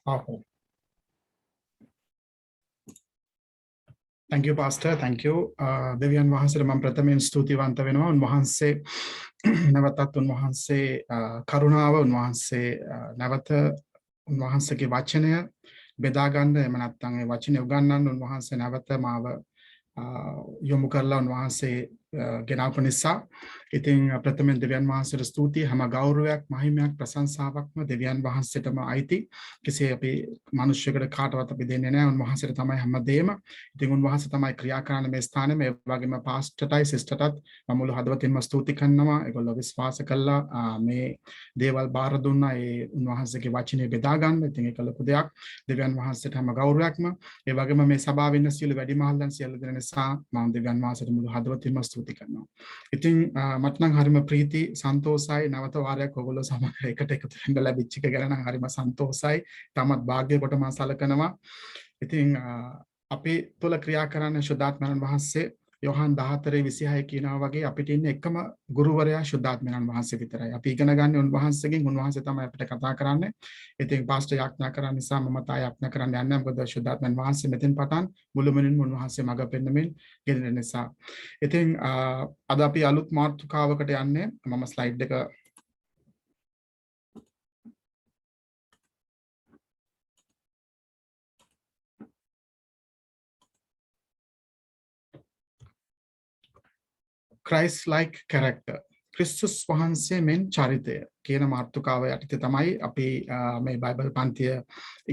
Awesome. Thank you, Pastor. Thank you. දෙවියන් වහන්සේට මම ප්‍රථමයෙන් ස්තුතිවන්ත වෙනවා. උන්වහන්සේ නැවතත් උන්වහන්සේ කරුණාව උන්වහන්සේ නැවත උන්වහන්සේගේ වචනය බෙදා ගන්න එහෙම නැත්නම් ඒ වචනය උගන්වන්න උන්වහන්සේ නැවත මාව යොමු කරලා උන්වහන්සේ ගෙනාවු නිසා ඉතින් ප්‍රථමයෙන් දෙවියන් වහන්සේට ස්තුතියි හැම ගෞරවයක් මහිමයක් ප්‍රශංසාවක්ම දෙවියන් වහන්සේටම අයිති කෙසේ අපි මිනිස්සුෙකුට කාටවත් අපි දෙන්නේ නැහැ උන්වහන්සේට තමයි හැමදේම ඉතින් උන්වහන්සේ තමයි ක්‍රියා කරන මේ ස්ථානේ මේ වගේම පාස්ටර්ටයි සිස්ටර්ටත් මම මුළු හදවතින්ම ස්තුති කරනවා ඒගොල්ලෝ විශ්වාස කළා මේ දේවල් බාර දුන්නා ඒ උන්වහන්සේගේ වචනේ බෙදා ගන්න ඉතින් ඒක ලොකු දෙයක් දෙවියන් වහන්සේට හැම ගෞරවයක්ම ඒ වගේම මේ සභාවේ ඉන්න සියලු වැඩිමහල්ලන් සියලු දෙනා නිසා මම දෙවියන් වහන්සේට මුළු හදවතින්ම ස්තුති කරනවා. ඉතින් මට නම් හරිම ප්‍රීති සන්තෝෂයි නැවත වාරයක් ඔයගොල්ලෝ සමග එකට එකතු වෙන්න ලැබිච්ච එක ගැන නම් හරිම සන්තෝෂයි. තමත් වාග්ය කොට මම සලකනවා. ඉතින් අපි තුල ක්‍රියා කරන ශුද්ධාත්මයන් වහන්සේ යෝහන් 14:26 කියනවා වගේ අපිට ඉන්න එකම ගුරුවරයා ශුද්ධාත්මයන් වහන්සේ විතරයි. අපි ඉගෙන ගන්න උන්වහන්සේගෙන් උන්වහන්සේ තමයි අපිට කතා කරන්නේ. ඉතින් පාස්ටර් යාඥා කරන නිසා මම තා යාඥා කරන්න යන්නේ මොකද ශුද්ධාත්මයන් වහන්සේ මෙතෙන් පටන් මුළුමනින්ම උන්වහන්සේ මඟ පෙන්වමින් ගෙනෙන නිසා. ඉතින් අද අපි අලුත් මාතෘකාවකට යන්නේ. මම ස්ලයිඩ් එක Christ like character ක්‍රිස්තුස් වහන්සේ මෙන් චරිතය කියන මාතෘකාව යටතේ තමයි අපි මේ බයිබල් පන්තිය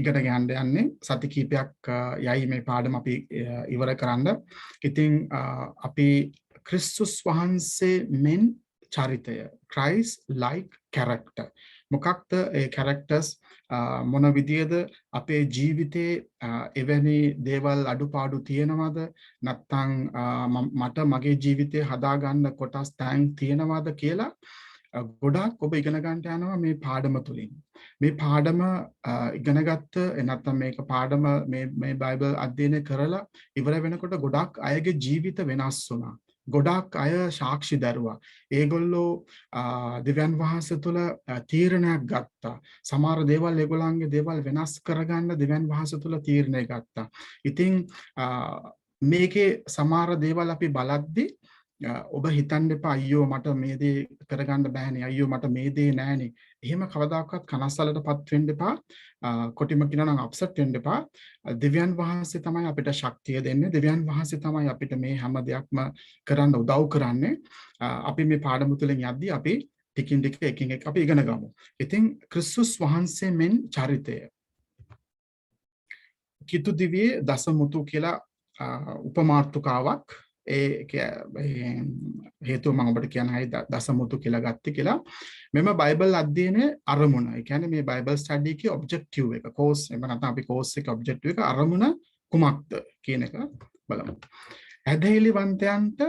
ඉගෙන ගන්න යන්නේ සති කිහිපයක් යයි මේ පාඩම අපි ඉවර කරන්න. ඉතින් අපි ක්‍රිස්තුස් වහන්සේ මෙන් චරිතය Christ like character මොකක්ද ඒ characters මොන විදියද අපේ ජීවිතේ එවැනි දේවල් අඩුපාඩු තියෙනවද නැත්නම් මට මගේ ජීවිතේ හදාගන්න කොටස් තැන් තියෙනවද කියලා ගොඩක් ඔබ ඉගෙන ගන්නට යනවා මේ පාඩම තුලින්. මේ පාඩම ඉගෙනගත්ත නැත්නම් මේක පාඩම මේ බයිබල් අධ්‍යයනය කරලා ඉවර වෙනකොට ගොඩක් අයගේ ජීවිත වෙනස් වුණා. ගොඩක් අය සාක්ෂි දරුවා. ඒගොල්ලෝ දෙවියන් වහන්සේ තුළ තීරණයක් ගත්තා. සමහර දේවල් ඒගොල්ලන්ගේ දේවල් වෙනස් කරගන්න දෙවියන් වහන්සේ තුළ තීරණය ගත්තා. ඉතින් මේකේ සමහර දේවල් අපි බලද්දි ඔබ හිතන්න එපා අයියෝ මට මේ දේ කරගන්න බෑනේ අයියෝ මට මේ දේ නෑනේ. එහෙම කවදාකවත් කනස්සලටපත් වෙන්න එපා. කොටිම කියනවා නම් අප්සෙට් වෙන්න එපා. දෙවියන් වහන්සේ තමයි අපිට ශක්තිය දෙන්නේ. දෙවියන් වහන්සේ තමයි අපිට මේ හැම දෙයක්ම කරන්න උදව් කරන්නේ. අපි මේ පාඩම තුළින් යද්දී අපි ටිකින් ටික එකින් එක අපි ඉගෙන ගමු. ඉතින් ක්‍රිස්තුස් වහන්සේ මෙන් චරිතය. කිතු දිවියේ දසමුතු කියලා උපමාර්ථකාවක් ඒ හේතුව මම ඔබට කියන හැයි දසමුතු කියලා ගත්තේ කියලා මෙම බයිබල් අධ්‍යයනයේ අරමුණ. ඒ කියන්නේ මේ බයිබල් ස්ටඩි එකේ ඔබ්ජෙක්ටිව් එක කෝස් එහෙම නැත්නම් අපි කෝස් එකේ ඔබ්ජෙක්ටිව් එක අරමුණ කුමක්ද කියන එක බලමු. ඇදහිලිවන්තයන්ට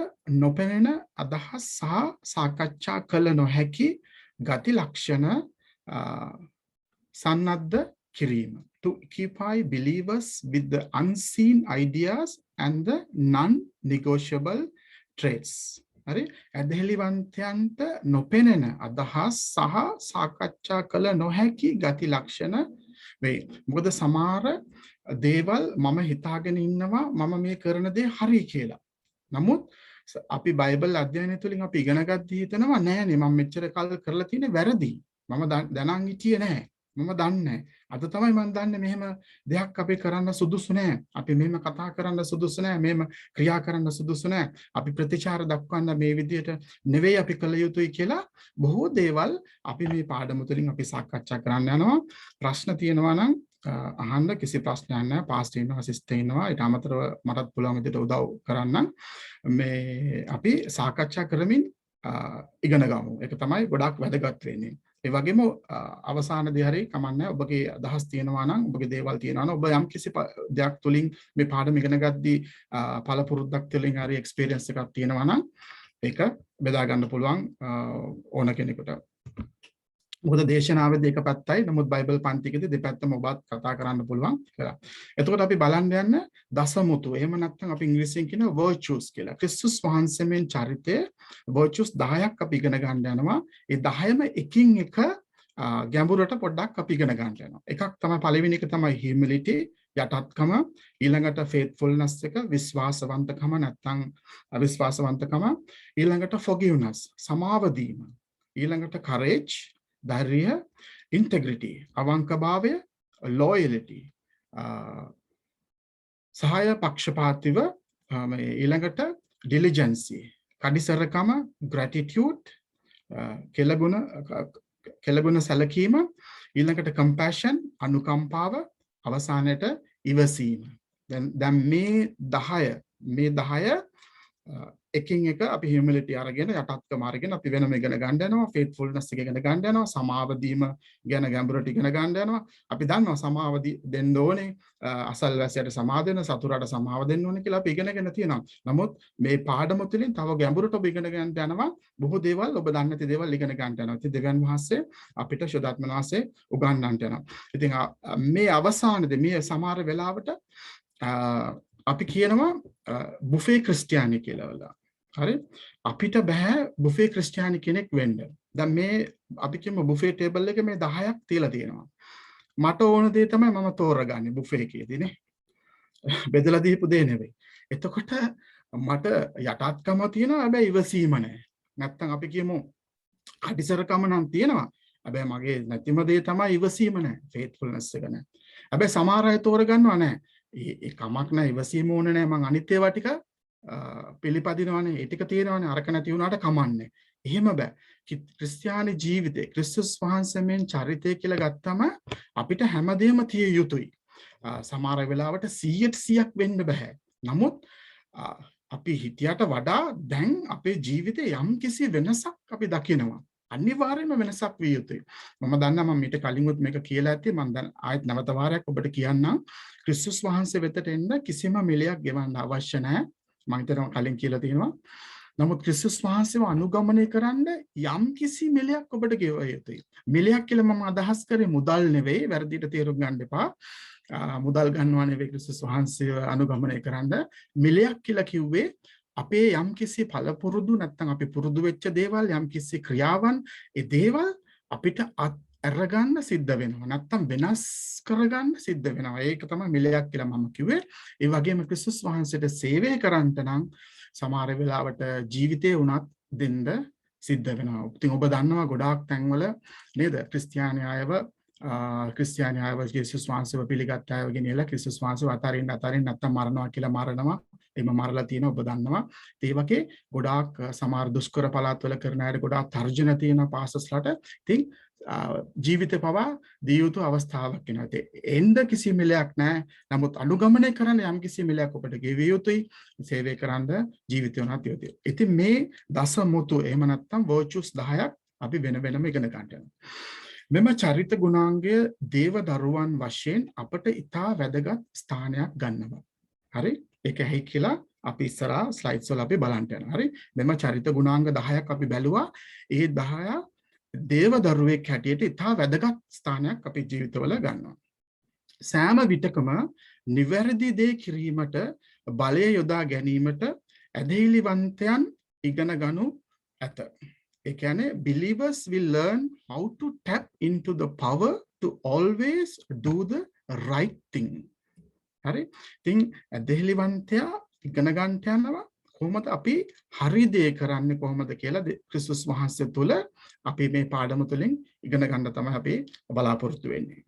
නොපෙනෙන අදහස් සහ සාකච්ඡා කළ නොහැකි ගති ලක්ෂණ සන්නද්ධ කිරීම. To equip believers with the unseen ideas and the non-negotiable traits. හරි ඇදහිලිවන්තයන්ට නොපෙනෙන අදහස් සහ සාකච්ඡා කළ නොහැකි ගති ලක්ෂණ වේ. මොකද සමහර දේවල් මම හිතාගෙන ඉන්නවා මම මේ කරන දේ හරි කියලා. නමුත් අපි බයිබල් අධ්‍යයනය තුළින් අපි ඉගෙන ගද්දී හිතනවා නෑනේ මම මෙච්චර කල් කරලා තියෙන්නේ වැරදි. මම දැනන් හිටියේ නැහැ. මම දන්නේ අද තමයි මම දන්නේ මෙහෙම දෙයක් අපි කරන්න සුදුසු නෑ. අපි මෙහෙම කතා කරන්න සුදුසු නෑ. මෙහෙම ක්‍රියා කරන්න සුදුසු නෑ. අපි ප්‍රතිචාර දක්වන්න මේ විදිහට නෙවෙයි අපි කළ යුතුයි කියලා බොහෝ දේවල් අපි මේ පාඩම තුළින් අපි සාකච්ඡා කරන්න යනවා. ප්‍රශ්න තියෙනවා නම් අහන්න කිසි ප්‍රශ්නයක් නැහැ. පාස්ටර් ඉන්නවා සිස්ටර් ඉන්නවා. ඊට අමතරව මටත් පුළුවන් විදිහට උදව් කරන්න. මේ අපි සාකච්ඡා කරමින් ඉගෙන ගමු. ඒක තමයි ගොඩක් වැදගත් වෙන්නේ. ඒ වගේම අවසානයේදී හරි කමන්නේ ඔබගේ අදහස් තියෙනවා නම් ඔබගේ දේවල් තියෙනවා නම් ඔබ යම් කිසි දෙයක් තුලින් මේ පාඩම ඉගෙන ගද්දී පළපුරුද්දක් තුලින් හරි එක්ස්පීරියන්ස් එකක් තියෙනවා නම් ඒක බෙදා ගන්න පුළුවන් ඕන කෙනෙකුට. මොකද දේශනාවේදී එක පැත්තයි නමුත් බයිබල් පන්තිකේදී දෙපැත්තම ඔබත් කතා කරන්න පුළුවන් කියලා. එතකොට අපි බලන්න යන්න දසමුතු. එහෙම නැත්නම් අපි ඉංග්‍රීසියෙන් කියනවා virtues කියලා. ක්‍රිස්තුස් වහන්සේ මෙන් චරිතය virtues 10ක් අපි ඉගෙන ගන්න යනවා. ඒ 10ම එකින් එක ගැඹුරට පොඩ්ඩක් අපි ඉගෙන ගන්න යනවා. එකක් තමයි පළවෙනි එක තමයි humility යටත්කම, ඊළඟට faithfulness එක විශ්වාසවන්තකම නැත්නම් අවිශ්වාසවන්තකම, ඊළඟට forgiveness සමාව දීම, ඊළඟට courage ධෛර්යය, integrity අවංකභාවය, loyalty සහාය පක්ෂපාතීව, ඊළඟට diligence කඩිසරකම, gratitude කෙලගුණ සැලකීම, ඊළඟට compassion අනුකම්පාව, අවසානයේට ඉවසීම. දැන් මේ 10 එකින් එක අපි humility අරගෙන යටත්කම අරගෙන අපි වෙනම ඉගෙන ගන්න යනවා, faithfulness එක ඉගෙන ගන්න යනවා, සමාව දීම ගැන ගැඹුරට ඉගෙන ගන්න යනවා. අපි දන්නවා සමාව දෙන්න ඕනේ, අසල්වැසියට සමාව දෙන්න, සතුරාට සමාව දෙන්න ඕනේ කියලා අපි ඉගෙනගෙන තියෙනවා. නමුත් මේ පාඩම තුළින් තව ගැඹුරට ඔබ ඉගෙන ගන්න යනවා, බොහෝ දේවල් ඔබ දන්නේ නැති දේවල් ඉගෙන ගන්න යනවා. ඉතින් දෙවියන් වහන්සේ අපිට ශුද්ධාත්ම වාසයේ උගන්වන්නට යනවා. ඉතින් මේ අවසානයේදී මේ සමහර වෙලාවට අපි කියනවා බුෆේ ක්‍රිස්තියානි කියලා. හරි, අපිට බෑ බුෆේ ක්‍රිස්තියානි කෙනෙක් වෙන්න. දැන් මේ අපි කියමු බුෆේ ටේබල් එකේ මේ 10ක් තියලා තියෙනවා. මට ඕන දේ තමයි මම තෝරගන්නේ බුෆේ එකේදී නේ. බෙදලා දීපු දේ නෙවෙයි. එතකොට මට යටත්කම තියෙනවා, හැබැයි ඉවසීම නැහැ. නැත්තම් අපි කියමු කටිසරකම නම් තියෙනවා. හැබැයි මගේ නැතිම දේ තමයි ඉවසීම නැහැ. faithfulness එක නැහැ. හැබැයි සමහර අය තෝරගන්නවා නැහැ. ඒ කමක් නැහැ, ඉවසීම ඕනේ නැහැ, මං අනිත් ඒවා ටික පිළිපදිනවනේ, ඒ ටික තියෙනවනේ, අරක නැති වුණාට කමන්නේ. එහෙම බෑ. ක්‍රිස්තියානි ජීවිතේ ක්‍රිස්තුස් වහන්සේමෙන් චරිතය කියලා ගත්තම අපිට හැමදේම තිය යුතුයි. සමහර වෙලාවට 100% වෙන්න බෑ. නමුත් අපි හිතියට වඩා දැන් අපේ ජීවිතේ යම්කිසි වෙනසක් අපි දකිනවා. අනිවාර්යයෙන්ම වෙනසක් විය යුතුයි. මම දන්නවා මම ඊට කලින්වත් මේක කියලා ඇත්තේ, මම දැන් ආයෙත් නැවත වාරයක් ඔබට කියන්නම්. ක්‍රිස්තුස් වහන්සේ වෙතට එන්න කිසිම මිලයක් ගෙවන්න අවශ්‍ය නැහැ. මම හිතනවා කලින් කියලා තියෙනවා. නමුත් ක්‍රිස්තුස් වහන්සේව අනුගමනය කරන්න යම්කිසි මිලයක් ඔබට ගෙව යුතුයි. මිලයක් කියලා මම අදහස් කරේ මුදල් නෙවෙයි, වැරදිට තේරුම් ගන්න එපා. මුදල් ගන්නවා නෙවෙයි ක්‍රිස්තුස් වහන්සේව අනුගමනය කරන්න. මිලයක් කියලා කිව්වේ අපේ යම්කිසි පළපුරුදු නැත්නම් අපි පුරුදු වෙච්ච දේවල්, යම්කිසි ක්‍රියාවන්, ඒ දේවල් අපිට අරගන්න සිද්ධ වෙනවා. නැත්නම් වෙනස් කරගන්න සිද්ධ වෙනවා. ඒක තමයි මිලයක් කියලා මම කිව්වේ. ඒ වගේම ක්‍රිස්තුස් වහන්සේට සේවය කරන්නට නම් සමහර වෙලාවට ජීවිතේ උනත් දෙන්න සිද්ධ වෙනවා. ඉතින් ඔබ දන්නවා ගොඩාක් තැන්වල නේද ක්‍රිස්තියානි අයව ක්‍රිස්තුස් වහන්සේව පිළිගත් අයව ගෙනියලා ක්‍රිස්තුස් වහන්සේව අතරින් නැත්නම් මරනවා කියලා මරනවා. එම මරලා තියෙන ඔබ දන්නවා. ඒ වගේ ගොඩාක් සමහර දුෂ්කර පළාත්වල කරන අයට ගොඩාක් තර්ජන තියෙන පාසස්ලට. ඉතින් ජීවිතේ පවා දී යුතු අවස්ථාවක් වෙනවා. එන්න කිසි මිලයක් නැහැ. නමුත් අනුගමනය කරන්න යම් කිසි මිලයක් ඔබට ගෙවිය යුතුයි. සේවය කරන්න ජීවිතය උනත් යුතුයි. ඉතින් මේ දසමුතු එහෙම නැත්නම් virtues 10ක් අපි වෙන වෙනම ඉගෙන ගන්න යනවා. මෙම චරිත ගුණාංගය දේව දරුවන් වශයෙන් අපට ඉතා වැදගත් ස්ථානයක් ගන්නවා. හරි? ඒක ඇයි කියලා අපි ඉස්සරහා ස්ලයිඩ්ස් වල අපි බලන්න යනවා. හරි? මෙම චරිත ගුණාංග 10ක් අපි බැලුවා. ඒ 10 දේව දරුවෙක් හැටියට ඉතා වැදගත් ස්ථානයක් අපේ ජීවිතවල ගන්නවා. සෑම විටකම නිවැරදි දේ කිරීමට, බලය යොදා ගැනීමට ඇදහිලිවන්තයන් ඉගෙන ගනු ඇත. ඒ කියන්නේ believers will learn how to tap into the power to always do the right thing. හරි? ඉතින් ඇදහිලිවන්තයා ඉගෙන ගන්නට යනවා කොහොමද අපි හරි දේ කරන්නේ කොහොමද කියලා ක්‍රිස්තුස් වහන්සේ තුළ අපි මේ පාඩම තුළින් ඉගෙන ගන්න තමයි අපි බලාපොරොත්තු වෙන්නේ.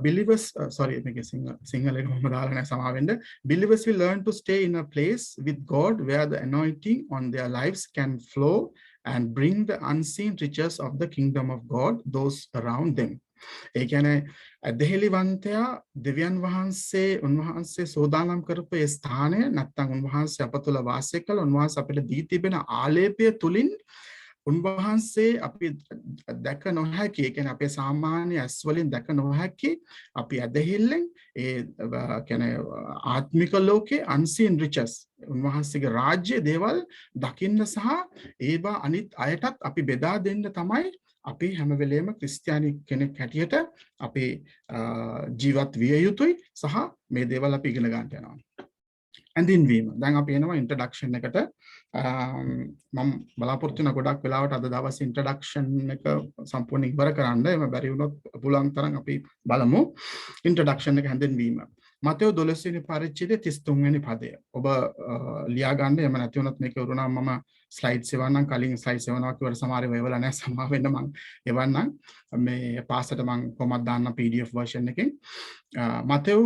Believers, sorry, believers will learn to stay in a place with God where the anointing on their lives can flow and bring the unseen riches of the kingdom of God those around them. ඒ කියන්නේ ඇදහිලිවන්තයා දෙවියන් වහන්සේ උන්වහන්සේ සෝදානම් කරපු ඒ ස්ථානය නැත්නම් උන්වහන්සේ අප තුළ වාසය කළ උන්වහන්සේ අපිට දී තිබෙන ආලේපය තුලින් උන්වහන්සේ අපි දැක නොහැකි, ඒ කියන්නේ අපේ සාමාන්‍ය ඇස් වලින් දැක නොහැකි අපි ඇදහිල්ලෙන් ඒ කියන්නේ ආත්මික ලෝකේ unseen riches උන්වහන්සේගේ රාජ්‍ය දේවල් දකින්න සහ ඒවා අනිත් අයටත් අපි බෙදා දෙන්න තමයි අපි හැම වෙලේම ක්‍රිස්තියානි කෙනෙක් හැටියට අපි ජීවත් විය යුතුයි සහ මේ දේවල් අපි ඉගෙන ගන්න යනවා. ඇඳින්වීම. දැන් අපි එනවා ඉන්ට්‍රොඩක්ෂන් එකට. මම බලාපොරොත්තු වෙන ගොඩක් වෙලාවට අද දවස් ඉන්ට්‍රොඩක්ෂන් එක සම්පූර්ණ ඉවර කරන්න. එම බැරි වුණොත් පුළුවන් තරම් අපි බලමු ඉන්ට්‍රොඩක්ෂන් එක හැඳින්වීම. මතෙව් 12 වෙනි පරිච්ඡේදයේ 33 වෙනි පදය. ඔබ ලියා ගන්න. එහෙම නැති වුණොත් මේක උරුණා මම ස්ලයිඩ්ස් එවන්නම්. කලින් ස්ලයිඩ්ස් එවනවා කියවට සමහර ඒවා එවලා නැහැ. සමා වෙන්න මම එවන්නම්. මේ පාසට මම කොහොමද දාන්න PDF version එකෙන්. මතෙව්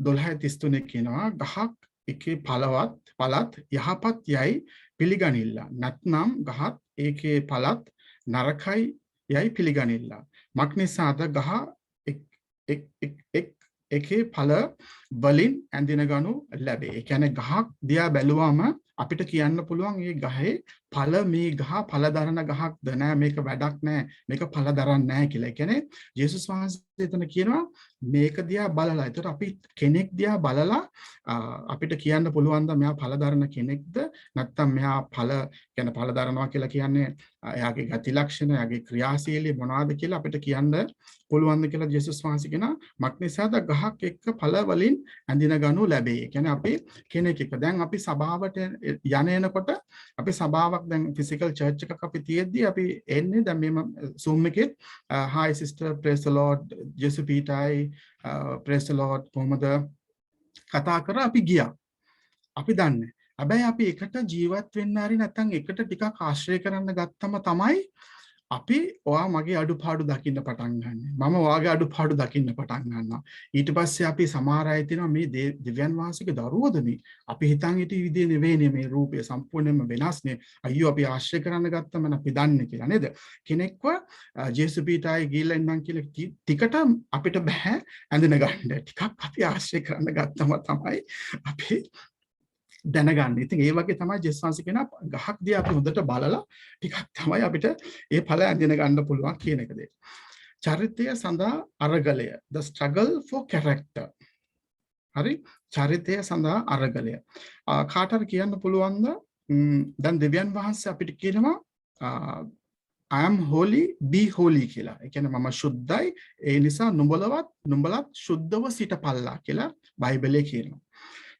12:33 කියනවා ගහක් එකේ පළත් යහපත් යයි පිළිගනිල්ලා. නැත්නම් ගහත් ඒකේ පළත් නරකයි යයි පිළිගනිල්ලා. මක් නිසාද ගහ එකේ ඵල වලින් ඇඳින ගනු ලැබේ. ඒ කියන්නේ ගහක් දිහා බැලුවම අපිට කියන්න පුළුවන් මේ ගහේ ඵල මේ ගහ ඵල දරන ගහක්ද නෑ මේක වැඩක් නෑ මේක ඵල දරන්නේ නෑ කියලා. ඒ කියන්නේ ජේසුස් වහන්සේ එතන කියනවා මේක දිහා බලලා. ඒතර අපි කෙනෙක් දිහා බලලා අපිට කියන්න පුළුවන් ද මෙයා ඵල දරන කෙනෙක්ද නැත්නම් මෙයා ඵල කියන්නේ ඵල දරනවා කියලා කියන්නේ එයාගේ ගති ලක්ෂණ එයාගේ ක්‍රියාශීලී මොනවාද කියලා අපිට කියන්න පුළුවන්ද කියලා ජේසුස් වහන්සේ කියනවා මක් නිසාද ගහක් එක්ක ඵල වලින් ඇඳින ගනු ලැබේ. ඒ කියන්නේ අපි කෙනෙක් එක්ක දැන් අපි සභාවට යනකොට අපි සභාවක් දැන් ෆිසිකල් චර්ච් එකක් අපි තියෙද්දි අපි එන්නේ දැන් මේ Zoom එකේ hi sister praise the lord ජේසු පීටයි praise the lord කොහමද කතා කරලා අපි ගියා. අපි දන්නේ. හැබැයි අපි එකට ජීවත් වෙන්න හරි නැත්නම් එකට ටිකක් ආශ්‍රය කරන්න ගත්තම තමයි අපි ඔයා මගේ අඩුපාඩු දකින්න පටන් ගන්න. මම ඔයාගේ අඩුපාඩු දකින්න පටන් ගන්නවා. ඊට පස්සේ අපි සමහර අය තියෙනවා මේ දිව්‍යන් වහන්සේගේ දරුවෝදනේ. අපි හිතන් හිටිය විදිහ නෙවෙයිනේ මේ රූපය සම්පූර්ණයෙන්ම වෙනස්නේ. අයියෝ අපි ආශ්‍රය කරන්න ගත්තම අපි දන්නේ කියලා නේද? කෙනෙක්ව ජේසු පීටායි ගිහිල්ලා ඉන්නම් කියලා ටිකට අපිට බෑ ඇඳගෙන ගන්න. ටිකක් අපි ආශ්‍රය කරන්න ගත්තම තමයි අපි දැනගන්න. ඉතින් ඒ වගේ තමයි ජේසුස් වහන්සේ කියන ගහක් දිහා අපි හොඳට බලලා ටිකක් තමයි අපිට ඒ ඵල ඇඳගෙන ගන්න පුළුවන් කියන එක දෙක. චරිතය සඳහා අරගලය. The struggle for character. හරි? චරිතය සඳහා අරගලය. කාටට කියන්න පුළුවන්ද දැන් දෙවියන් වහන්සේ අපිට කියනවා I am holy be holy කියලා. ඒ කියන්නේ මම ශුද්ධයි ඒ නිසා නුඹලත් ශුද්ධව සිටපල්ලා කියලා බයිබලයේ කියනවා.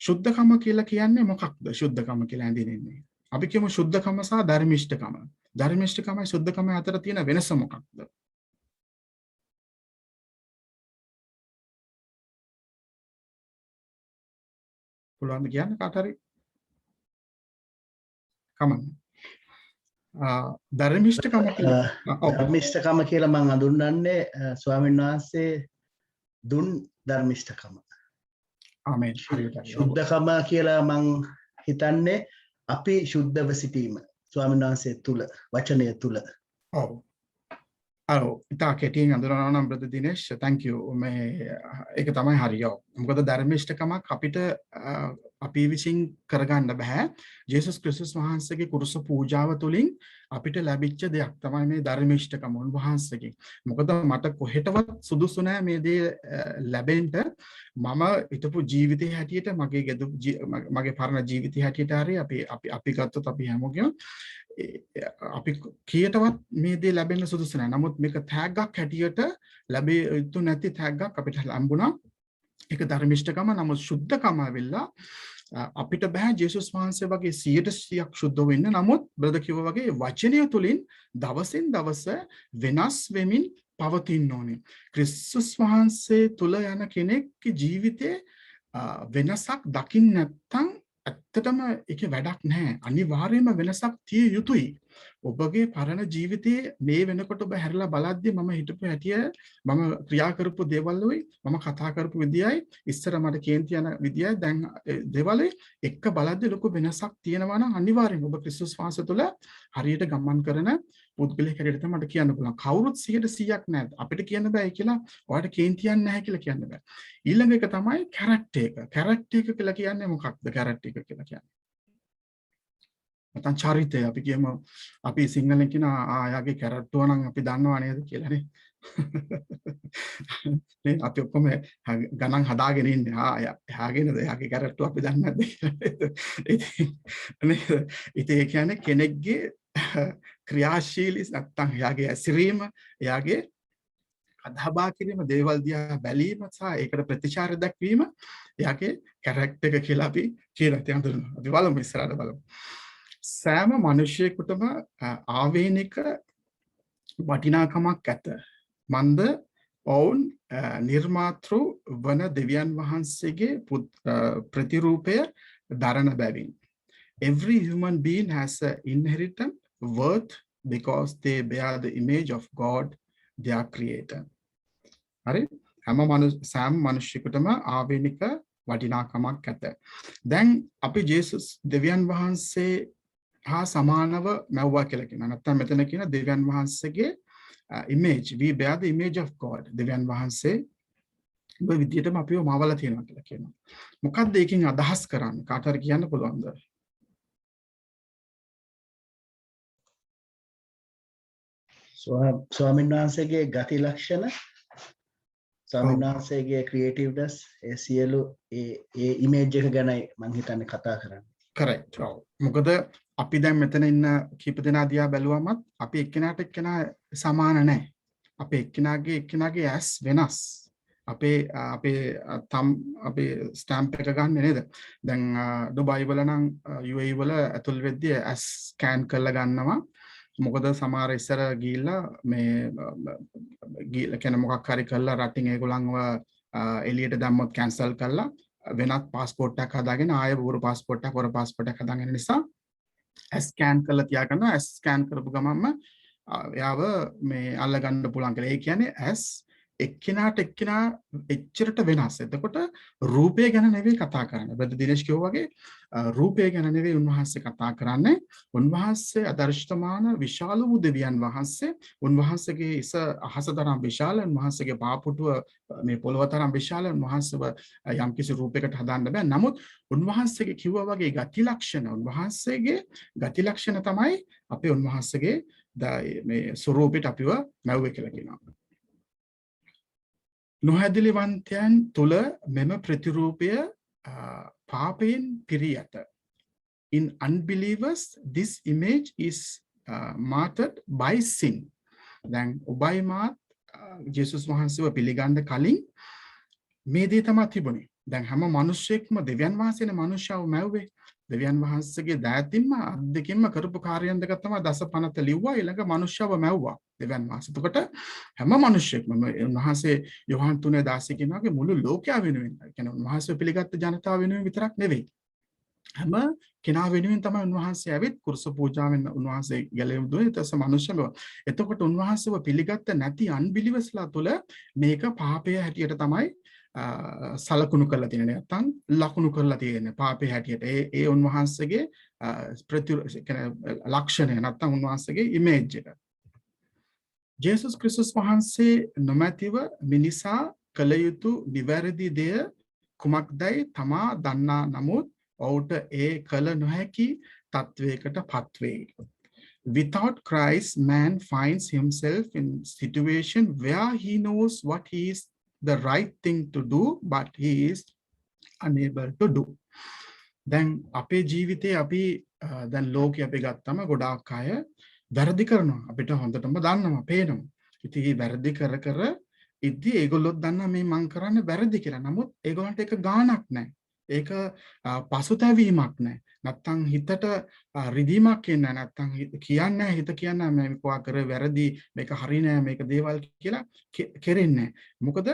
ශුද්ධකම කියලා කියන්නේ මොකක්ද? ශුද්ධකම කියලා ඇඳින්නේ. අපි කියමු ශුද්ධකම සහ ධර්මිෂ්ඨකම. ධර්මිෂ්ඨකමයි ශුද්ධකමයි අතර තියෙන වෙනස මොකක්ද? පුළුවන් කියන්න කාට හරි? කමන්න. ධර්මිෂ්ඨකම කියලා මම හඳුන්වන්නේ ස්වාමීන් වහන්සේ දුන් ධර්මිෂ්ඨකම. ආමේන්. ශුද්ධකම කියලා මං හිතන්නේ අපි ශුද්ධව සිටීම ස්වාමීන් වහන්සේ තුල වචනය තුල. ඔව්. ඉතා කෙටියෙන් අඳුරනවා නම් බ්‍රදර් දිනේෂ් thank you. මේ ඒක තමයි හරිය. මොකද ධර්මිෂ්ඨකමක් අපිට අපි විසින් කරගන්න බෑ. ජේසුස් ක්‍රිස්තුස් වහන්සේගේ කුරුස පූජාව තුළින් අපිට ලැබිච්ච දෙයක් තමයි මේ ධර්මිෂ්ඨකම උන්වහන්සේගෙන්. මොකද මට කොහෙටවත් සුදුසු නෑ මේ දේ ලැබෙන්න. මම හිටපු ජීවිතය හැටියට මගේ පරණ ජීවිතය හැටියට හරි අපි ගත්තොත් අපි හැමෝගෙම අපි කීයටවත් මේ දේ ලැබෙන්න සුදුසු නැහැ. නමුත් මේක තෑග්ගක් හැටියට ලැබෙ යුතු නැති තෑග්ගක් අපිට ලැබුණා. ඒක ධර්මිෂ්ඨකම. නමුත් ශුද්ධකම වෙලා අපිට බෑ ජේසුස් වහන්සේ වගේ 100% ශුද්ධ වෙන්න. නමුත් බ්‍රදර් කිව්වා වගේ වචනය තුලින් දවසින් දවස වෙනස් වෙමින් පවතින්න ඕනේ. ක්‍රිස්තුස් වහන්සේ තුල යන කෙනෙක්ගේ ජීවිතේ වෙනසක් දකින්න නැත්නම් ඇත්තටම ඒකේ වැඩක් නැහැ. අනිවාර්යයෙන්ම වෙනසක් තිය යුතුයි. ඔබගේ පරණ ජීවිතයේ මේ වෙනකොට ඔබ හැරිලා බලද්දී මම හිතපු හැටිය මම ක්‍රියා කරපු දේවල් මම කතා කරපු විදියයි ඉස්සර මට කේන්ති යන විදියයි දැන් දේවල් එක්ක බලද්දී ලොකු වෙනසක් තියෙනවා නම් අනිවාර්යයෙන්ම ඔබ ක්‍රිස්තුස් වහන්සේ තුළ හරියට ගමන් කරන පුද්ගලයෙක් හැටියට තමයි මට කියන්න පුළුවන්. කවුරුත් 100%ක් නැහැ. අපිට කියන්න බෑ කියලා ඔයාලට කේන්තියක් නැහැ කියලා කියන්න බෑ. ඊළඟ එක තමයි කැරක්ටර් එක. කැරක්ටර් එක කියලා කියන්නේ මොකක්ද? කැරක්ටර් එක කියලා කියන්නේ නැත්නම් චරිතය. අපි කියමු අපි සිංහලෙන් කියන ආයාගේ කැරක්ටර් නම් අපි දන්නවා නේද කියලා නේ. නේ අපි ඔක්කොම ගණන් හදාගෙන ඉන්නේ. එයාගේද එයාගේ කැරක්ටර් අපි දන්නේ නැද්ද කියලා. ඉතින් ඒ කියන්නේ කෙනෙක්ගේ ක්‍රියාශීලී නැත්නම් එයාගේ ඇසිරීම එයාගේ අදහබා කිරීම දේවල් දිහා බැලීම සහ ඒකට ප්‍රතිචාර දක්වීම එයාගේ කැරක්ටර් එක කියලා අපි කියලා තියඳුනවා. අපි බලමු ඉස්සරහට බලමු. සෑම මිනිසෙකුටම ආවේනික වටිනාකමක් ඇත. මන්ද ඔවුන් නිර්මාතෘ වන දෙවියන් වහන්සේගේ ප්‍රතිරූපය දරන බැවින්. Every human being has an inherent worth because they bear the image of God, their creator. හරි? සෑම මිනිසෙකුටම ආවේනික වටිනාකමක් ඇත. දැන් අපි ජේසුස් දෙවියන් වහන්සේ හා සමානව මැව්වා කියලා කියනවා. නැත්නම් මෙතන කියන දෙවියන් වහන්සේගේ image, we bear the image of God. දෙවියන් වහන්සේ ඔබ විදියටම අපිව මවලා තියෙනවා කියලා කියනවා. මොකක්ද ඒකෙන් අදහස් කරන්නේ? කාට හරි කියන්න පුළුවන්ද? ස්වාමීන් වහන්සේගේ ගති ලක්ෂණ, ස්වාමීන් වහන්සේගේ ක්‍රියේටිව්නස්, ඒ සියලු ඒ ඉමේජ් එක ගැනයි මම හිතන්නේ කතා කරන්නේ. correct. මොකද අපි දැන් මෙතන ඉන්න කීප දෙනා දිහා බැලුවමත් අපි එක්කෙනාට එක්කෙනා සමාන නැහැ. අපේ එක්කෙනාගේ ඇස් වෙනස්. අපේ ස්ටැම්ප් එක ගන්න නේද? දැන් ඩුබයි වල නම් UAE වල ඇතුල් වෙද්දී ඇස් ස්කෑන් කරලා ගන්නවා. මොකද සමහර ඉස්සර ගිහිල්ලා කියන්නේ මොකක් හරි කරලා රටින් ඒගොල්ලන්ව එළියට දැම්මොත් කැන්සල් කරලා වෙනත් પાස්පෝර්ට් එකක් හදාගෙන ආයෙ වුරු પાස්පෝර්ට් එකක් හදාගෙන නිසා ස්කෑන් කරලා තියාගන්නවා. ස්කෑන් කරපු ගමන්ම එයාව මේ අල්ල ගන්න පුළුවන් කියලා. ඒ කියන්නේ ඇස් එක්කිනාට එක්කිනා එච්චරට වෙනස්. එතකොට රූපය ගැන නෙවෙයි කතා කරන්නේ. බද්ද දිනේෂ් කිව්වා වගේ රූපය ගැන නෙවෙයි උන්වහන්සේ කතා කරන්නේ. උන්වහන්සේ අදර්ශතමාන විශාල වූ දෙවියන් වහන්සේ. උන්වහන්සේගේ ඉස අහස තරම් විශාල, උන්වහන්සේගේ පාපුටුව මේ පොළව තරම් විශාල. උන්වහන්සේව යම්කිසි රූපයකට හදාන්න බෑ. නමුත් උන්වහන්සේගේ කිව්වා වගේ ගති ලක්ෂණ, උන්වහන්සේගේ ගති ලක්ෂණ තමයි අපේ උන්වහන්සේගේ මේ ස්වරූපයට අපිව මැව්වේ කියලා කියනවා. නොහැදිලිවන්තයන් තුල මෙම ප්‍රතිරූපය පාපයෙන් පිරී ඇත. In unbelievers, this image is martyred by sin. දැන් ඔබයි මාත් ජේසුස් වහන්සේව පිළිගන්න කලින් මේ දේ තමයි තිබුණේ. දැන් හැම මිනිස්සෙක්ම දෙවියන් වහන්සේනේ මිනිස්සව මැව්වේ. දෙවියන් වහන්සේගේ දෑතින්ම අද්දකින්ම කරපු කාර්යයන් දෙක තමයි දසපනත ලිව්වා. ඊළඟ මිනිස්සව මැව්වා දෙවියන් වහන්සේ. එතකොට හැම මිනිස්සෙක්ම උන්වහන්සේ යොහන් 3:16 කියනවාගේ මුළු ලෝකයා වෙනුවෙන්, කියන්නේ උන්වහන්සේ පිළිගත් ජනතාව වෙනුවෙන් විතරක් නෙවෙයි. හැම කෙනා වෙනුවෙන් තමයි උන්වහන්සේ ඇවිත් කුරුස පූජාවෙන් උන්වහන්සේ ගැලවෙමු දුන්නේ. ඊට පස්සේ මිනිස්සුම. එතකොට උන්වහන්සේව පිළිගත්ත නැති අන්බිලිවර්ස්ලා තුළ මේක පාපය හැටියට තමයි සලකුණු කරලා තියෙන්නේ. නැත්නම් ලකුණු කරලා තියෙන්නේ පාපේ හැටියට. ඒ උන්වහන්සේගේ ලක්ෂණය නැත්නම් උන්වහන්සේගේ ඉමේජ් එක. ජේසුස් ක්‍රිස්තුස් වහන්සේ නොමැතිව මිනිසා කළ යුතු නිවැරදි දෙය කුමක්දයි තමා දන්නා නමුත් ඔහුට ඒ කළ නොහැකි තත්වයකට පත්වේ. Without Christ, man finds himself in situation where he knows what he is the right thing to do, but he is unable to do. දැන් අපේ ජීවිතේ අපි දැන් ලෝකේ අපි ගත්තම ගොඩාක් අය වැරදි කරනවා. අපිට හොඳටම දන්නවා, පේනවා. ඉතින් මේ වැරදි කර ඉද්දී ඒගොල්ලොත් දන්නා මේ මං කරන්නේ වැරදි කියලා. නමුත් ඒගොල්ලන්ට ඒක ගාණක් නැහැ. ඒක පසුතැවීමක් නැහැ. නැත්තම් හිතට රිදීමක් එන්නේ නැහැ. නැත්තම් කියන්නේ හිත කියන්නේ මේ කොහා කර වැරදි, මේක හරි නෑ, මේක දේවල් කියලා කෙරෙන්නේ නැහැ. මොකද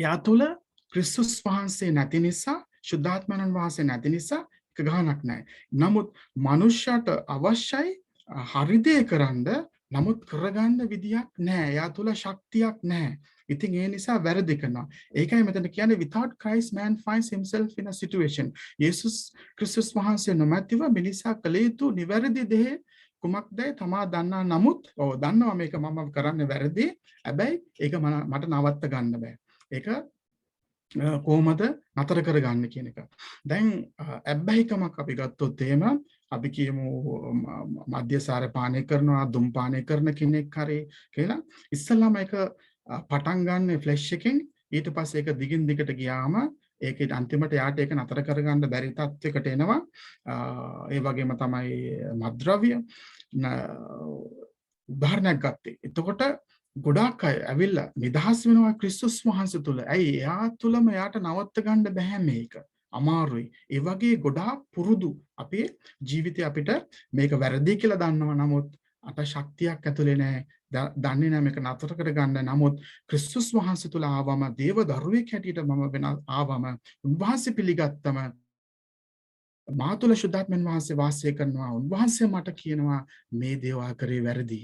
යා තුළ ක්‍රිස්තුස් වහන්සේ නැති නිසා, ශුද්ධාත්මයන් වහන්සේ නැති නිසා ඒක ගාණක් නැහැ. නමුත් මනුෂ්‍යයට අවශ්‍යයි හරි දේ කරන්න, නමුත් කරගන්න විදියක් නැහැ. යා තුළ ශක්තියක් නැහැ. ඉතින් ඒ නිසා වැරදි කරනවා. ඒකයි මෙතන කියන්නේ without Christ man finds himself in a situation. යේසුස් ක්‍රිස්තුස් වහන්සේ නොමැතිව මිනිසා කළ යුතු නිවැරදි දේ කුමක්දයි තමා දන්නා නමුත් දන්නවා මේක මම කරන්නේ වැරදි. හැබැයි ඒක මට නවත්ත ගන්න බෑ. ඒක කොහොමද නතර කරගන්න කියන එක. දැන් ඇබ්බැහිකමක් අපි ගත්තොත් එහෙම අපි කියමු මද්යසාර පානය කරනවා, දුම් පානය කරන කෙනෙක් හරි කියලා. ඉස්සෙල්ලාම ඒක පටන් ගන්න ෆ්ලැෂ් එකෙන්, ඊට පස්සේ ඒක දිගින් දිගට ගියාම ඒකේ අන්තිමට යාට ඒක නතර කරගන්න බැරි තත්යකට එනවා. ඒ වගේම තමයි මත්ද්‍රව්‍ය උදාහරණයක් ගත්තේ. එතකොට ගොඩාක් අය ඇවිල්ලා නිදහස් වෙනවා ක්‍රිස්තුස් වහන්සේ තුල. ඇයි එයා තුලම එයාට නවත්ත ගන්න බෑ මේක. අමාරුයි. ඒ වගේ ගොඩාක් පුරුදු අපේ ජීවිතේ අපිට මේක වැරදි කියලා දන්නවා. නමුත් අට ශක්තියක් ඇතුලේ නැහැ. දන්නේ නැහැ මේක නතර කර ගන්න. නමුත් ක්‍රිස්තුස් වහන්සේ තුල ආවම දේව දරුවෙක් හැටියට මම වෙන ආවම උන්වහන්සේ පිළිගත්තම මා තුළ ශුද්ධාත්මයන් වහන්සේ වාසය කරනවා. උන්වහන්සේ මට කියනවා මේ දේවල් කරේ වැරදි.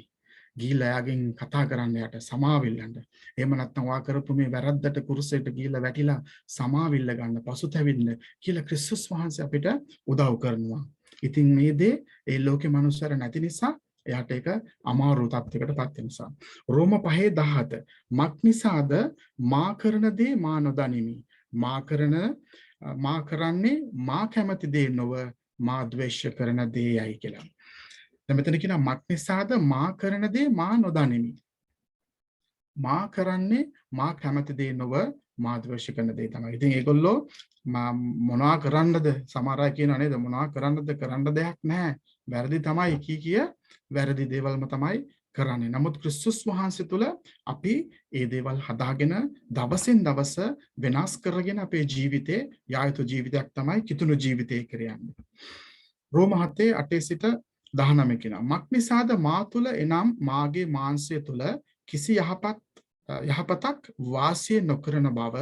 ගිහිල්ලා එයාගෙන් කතා කරන්න යට සමාවිල්ලන්න. එහෙම නැත්නම් වා කරපු මේ වැරද්දට කුරුසෙට ගිහිල්ලා වැටිලා සමාවිල්ල ගන්න පසුතැවින්න කියලා ක්‍රිස්තුස් වහන්සේ අපිට උදව් කරනවා. ඉතින් මේ දේ ඒ ලෝකේ මනුස්සයර නැති නිසා එයාට ඒක අමාරු තත්යකටපත් වෙන නිසා. රෝම 5:17 මක් නිසාද මා කරන දේ මා නොදනිමි. මා කරන්නේ මා කැමති දේ නොව මා ද්වේෂ කරන දේයයි කියලා. දැන් මෙතන කියනවා මක් නිසාද මා කරන දේ මා නොදනිමි. මා කරන්නේ මා කැමති දේ නොව මා ද්වේෂ කරන දේ තමයි. ඉතින් ඒගොල්ලෝ මොනවා කරන්නද සමහර අය කියනවා නේද මොනවා කරන්නද කරන්න දෙයක් නැහැ. වැරදි තමයි කිය වැරදි දේවල්ම තමයි කරන්නේ. නමුත් ක්‍රිස්තුස් වහන්සේ තුල අපි ඒ දේවල් හදාගෙන දවසින් දවස වෙනස් කරගෙන අපේ ජීවිතේ යායුතු ජීවිතයක් තමයි කිතුණු ජීවිතය කියන්නේ. රෝම 7:8 සිට 19 කියනවා. මක් නිසාද මා තුල එනම් මාගේ මාංශය තුල කිසි යහපතක් වාසය නොකරන බව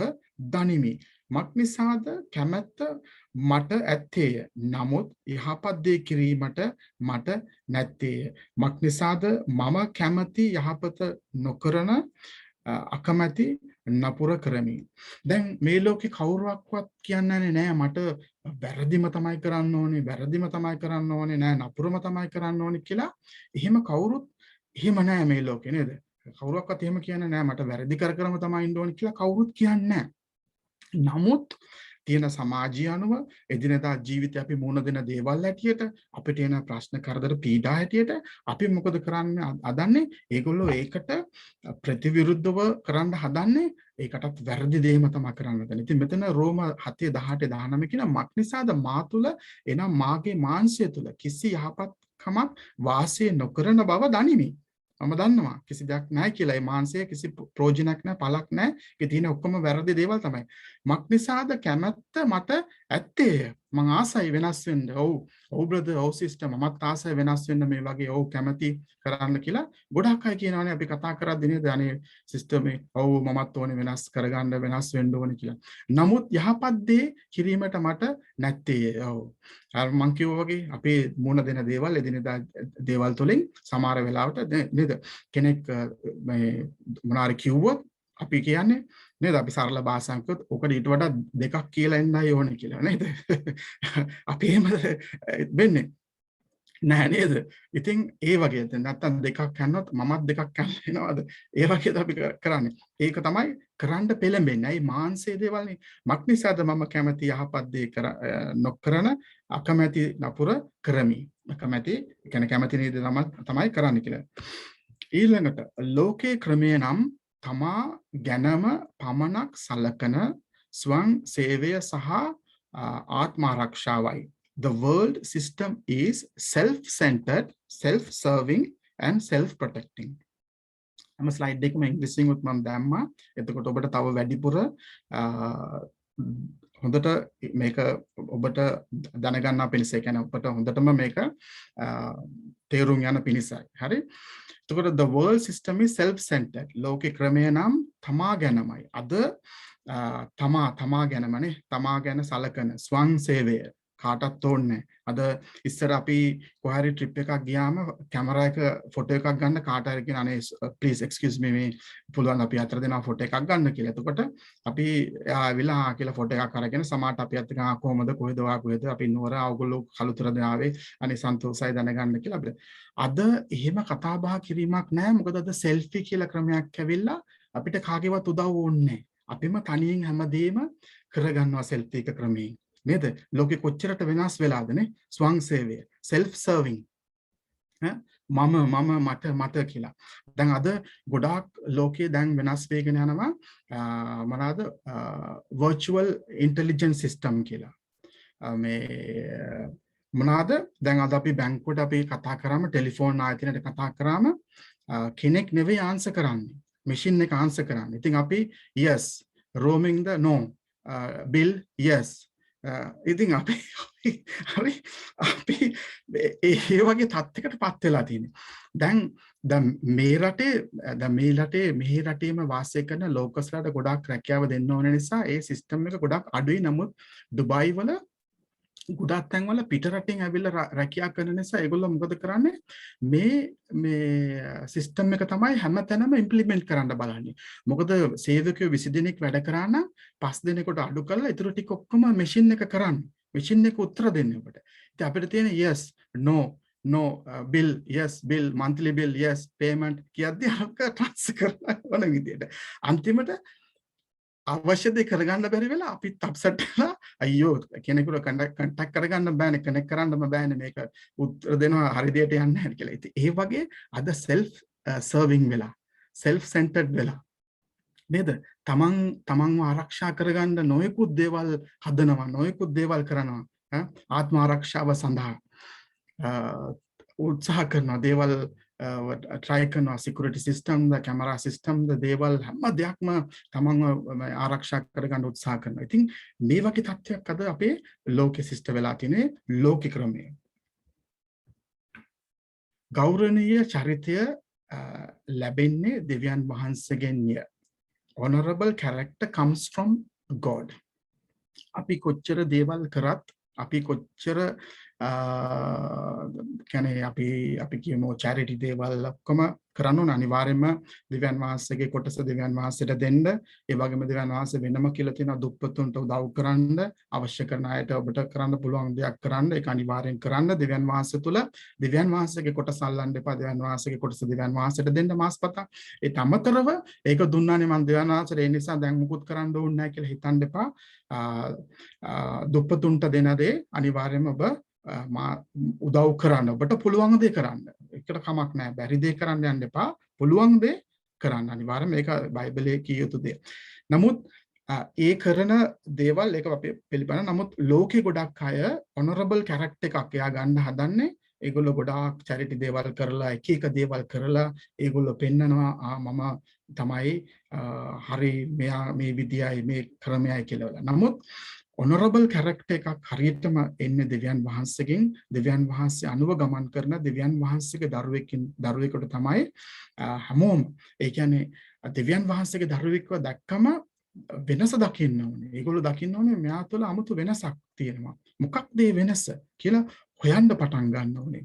දනිමි. මක් නිසාද කැමැත්ත මට ඇත්තේය. නමුත් යහපත් දේ කිරීමට මට නැත්තේය. මක් නිසාද මම කැමැති යහපත නොකරන අකමැති නපුර කරමි. දැන් මේ ලෝකේ කවුරුවක්වත් කියන්නේ නෑ මට වැරදිම තමයි කරන්න ඕනේ, වැරදිම තමයි කරන්න ඕනේ නෑ නපුරම තමයි කරන්න ඕනේ කියලා. එහෙම කවුරුත් එහෙම නෑ මේ ලෝකේ නේද? කවුරුවක්වත් එහෙම කියන්නේ නෑ මට වැරදි කරම තමයි ඉන්න ඕනේ කියලා කවුරුත් කියන්නේ නෑ. නමුත් තියෙන සමාජය අනුව එදිනෙදා ජීවිතේ අපි මුහුණ දෙන දේවල් හැටියට අපිට එන ප්‍රශ්න කරදර පීඩා හැටියට අපි මොකද කරන්නේ හදන්නේ ඒගොල්ලෝ ඒකට ප්‍රතිවිරුද්ධව කරන්න හදන්නේ ඒකටත් වැරදි දෙයක්ම තමයි කරන්න හදන්නේ. ඉතින් මෙතන රෝම 7:18-19 කියන මක් නිසාද මා තුල එනම් මාගේ මාංශය තුල කිසි යහපත්කමක් වාසය නොකරන බව දනිමි. මම දන්නවා කිසි දෙයක් නැහැ කියලා. ඒ මාංශයේ කිසි ප්‍රයෝජනයක් නැහැ, පළක් නැහැ. ඒ තියෙන ඔක්කොම වැරදි දේවල් තමයි. මක් නිසාද කැමැත්ත මට ඇත්තේය. මං ආසයි වෙනස් වෙන්න. ඔව් බ්‍රදර්, ඔව් සිස්ටර් මමත් ආසයි වෙනස් වෙන්න මේ වගේ ඔව් කැමැති කරන්න කියලා. ගොඩක් අය කියනවානේ අපි කතා කරද්දී නේද අනේ සිස්ටර් මේ ඔව් මමත් ඕනේ වෙනස් කරගන්න, වෙනස් වෙන්න ඕනේ කියලා. නමුත් යහපත් දේ කිරීමට මට නැත්තේ. ඔව්. අර මං කිව්වා වගේ අපේ මුණ දෙන දේවල් එදිනෙදා දේවල් තුලින් සමහර වෙලාවට නේද කෙනෙක් මේ මොනාරි කිව්වොත් අපි කියන්නේ නේද අපි සරල භාෂාවෙන් කිව්වොත් ඔකට ඊට වඩා දෙකක් කියලා එන්නයි ඕනේ කියලා නේද? අපි එහෙම වෙන්නේ නෑ නේද? ඉතින් ඒ වගේ නැත්තම් දෙකක් කන්නොත් මමත් දෙකක් කන්න වෙනවද? ඒ වගේද අපි කරන්නේ. ඒක තමයි කරන්න පෙළඹෙන්නේ. අයි මාංශයේ දේවල්නේ. මක් නිසාද මම කැමති යහපත් දේ නොකරන අකමැති නපුර කරමි. අකමැති කියන්නේ කැමති නේද තමයි කරන්න කියලා. ඊළඟට ලෝකේ ක්‍රමය නම් තමා ගැනම පමණක් සලකන ස්වං සේවය සහ ආත්ම ආරක්ෂාවයි. The world system is self-centered, self-serving and self-protecting. I'm slide එකම ඉංග්‍රීසියෙන් උත් මම දැම්මා. එතකොට ඔබට තව වැඩිපුර හොඳට මේක ඔබට දැනගන්න පිණිස කියන්නේ ඔබට හොඳටම මේක තේරුම් යන පිණිසයි. හරි? එතකොට the world system is self-centered. ලෝකේ ක්‍රමය නම් තමා ගැනමයි. අද තමා ගැනමනේ. තමා ගැන සලකන ස්වං සේවය කාටත් ඕනේ. අද ඉස්සර අපි කොහරි ට්‍රිප් එකක් ගියාම කැමරා එක ෆොටෝ එකක් ගන්න කාට හරි කියන අනේ ප්ලීස් එක්ස්කියුස් මී මේ පුළුවන් අපි අතර දෙනා ෆොටෝ එකක් ගන්න කියලා. එතකොට අපි ආවිලා කියලා ෆොටෝ එකක් අරගෙන සමාට අපි අත් ගා කොහමද කොහෙද අපි නුවර ඕගොල්ලෝ කලුතරද ආවේ අනේ සන්තෝෂයි දැනගන්න කියලා අපිට. අද එහෙම කතා බහ කිරීමක් නැහැ. මොකද අද සෙල්ෆි කියලා ක්‍රමයක් ඇවිල්ලා අපිට කාගේවත් උදව් ඕනේ නැහැ. අපිම තනියෙන් හැමදේම කරගන්නවා සෙල්ෆි එක ක්‍රමයෙන්. නේද? ලෝකෙ කොච්චරට වෙනස් වෙලාදනේ ස්වං සේවය self serving මට කියලා. දැන් අද ගොඩාක් ලෝකයේ දැන් වෙනස් වෙගෙන යනවා මොනවාද virtual intelligence system කියලා. මේ මොනවාද දැන් අද අපි බැංකුවට අපි කතා කරාම ටෙලිෆෝන් ආයතනයට කතා කරාම කෙනෙක් නෙවෙයි ආන්සර් කරන්නේ. machine එක ආන්සර් කරන්නේ. ඉතින් අපි yes, roaming the no, bill yes. ඉතින් අපි හරි අපි ඒ වගේ තත්යකට පත් වෙලා තියෙනවා. දැන් මේ රටේ මේ රටේම වාසය කරන ලෝකස්ලාට ගොඩාක් රැකියාව දෙන්න ඕන නිසා ඒ සිස්ටම් එක ගොඩාක් අඩුයි. නමුත් ඩුබායි වල ගොඩක් තැන්වල පිට රටින් ඇවිල්ලා රැකියා කරන නිසා ඒගොල්ලෝ මොකද කරන්නේ මේ සිස්ටම් එක තමයි හැමතැනම ඉම්ප්ලිමන්ට් කරන්න බලන්නේ. මොකද සේවකයෝ 20 දෙනෙක් වැඩ කරා නම් 5 දෙනෙකුට අඩු කරලා ඊටු ටික ඔක්කොම මැෂින් එක කරන්නේ. මැෂින් එක උත්තර දෙන්නේ ඔබට. ඉතින් අපිට තියෙන yes no bill yes bill monthly bill yes payment කියද්දි අරක ට්‍රාන්ස්ෆර් කරන්න ඕන විදියට අන්තිමට අවශ්‍ය දේ කරගන්න බැරි වෙලා අපිත් අප්සෙට් වෙලා අයියෝ කෙනෙකුට කන්ටැක්ට් කරගන්න බෑනේ කනෙක්ට් කරන්න බෑනේ මේක උත්තර දෙනවා හරි දෙයට යන්නේ නැහැ කියලා. ඉතින් ඒ වගේ අද self serving වෙලා self centered වෙලා නේද? තමන්ව ආරක්ෂා කරගන්න නොයෙකුත් දේවල් හදනවා නොයෙකුත් දේවල් කරනවා ආත්ම ආරක්ෂාව සඳහා උත්සාහ කරනවා දේවල් try කරනවා security system the camera system the දේවල් හැම දෙයක්ම තමන්ව ආරක්ෂා කරගන්න උත්සාහ කරනවා. ඉතින් මේ වගේ තත්ත්වයක් අද අපේ ලෝකෙ සිස්ට වෙලා තියෙන්නේ ලෝක ක්‍රමය. ගෞරවනීය චරිතය ලැබෙන්නේ දෙවියන් වහන්සේගෙන්ය. honorable character comes from God. අපි කොච්චර දේවල් කරත් අපි කොච්චර කියන්නේ අපි කියමු charity දේවල් ඔක්කොම කරන්න ඕන අනිවාර්යයෙන්ම දෙවියන් වහන්සේගේ කොටස දෙවියන් වහන්සේට දෙන්න. ඒ වගේම දෙවියන් වහන්සේ වෙනම කියලා තියෙන දුප්පතුන්ට උදව් කරන්න අවශ්‍ය කරන අයට ඔබට කරන්න පුළුවන් දෙයක් කරන්න ඒක අනිවාර්යෙන් කරන්න. දෙවියන් වහන්සේ තුල දෙවියන් වහන්සේගේ කොටස අල්ලන්න එපා. දෙවියන් වහන්සේගේ කොටස දෙවියන් වහන්සේට දෙන්න මාස්පතා. ඒත් අමතරව ඒක දුන්නානේ මම දෙවියන් වහන්සේට ඒ නිසා දැන් මුකුත් කරන්න ඕනේ නැහැ කියලා හිතන්න එපා. දුප්පතුන්ට දෙන දේ අනිවාර්යයෙන්ම ඔබ උදව් කරන්න ඔබට පුළුවන් දේ කරන්න. එකට කමක් නැහැ. බැරි දේ කරන්න යන්න එපා. පුළුවන් දේ කරන්න. අනිවාර්යයෙන් මේක බයිබලයේ කිය යුතු දේ. නමුත් ඒ කරන දේවල් ඒක අපි පිළිපදින. නමුත් ලෝකේ ගොඩක් අය honorable character එකක් එයා ගන්න හදන්නේ. ඒගොල්ලෝ ගොඩාක් charity දේවල් කරලා එක දේවල් කරලා ඒගොල්ලෝ පෙන්නනවා මම තමයි හරි මෙයා මේ විදියයි මේ ක්‍රමයයි කියලා. නමුත් honorable character එකක් හරියටම එන්නේ දෙවියන් වහන්සේගෙන්. දෙවියන් වහන්සේ අනුව ගමන් කරන දෙවියන් වහන්සේගේ දරුවෙකුට තමයි හැමෝම ඒ කියන්නේ දෙවියන් වහන්සේගේ දරුවෙක්ව දැක්කම වෙනස දකින්න ඕනේ. ඒගොල්ලෝ දකින්න ඕනේ මෙයා තුළ 아무තු වෙනසක් තියෙනවා. මොකක්ද මේ වෙනස කියලා හොයන්න පටන් ගන්න ඕනේ.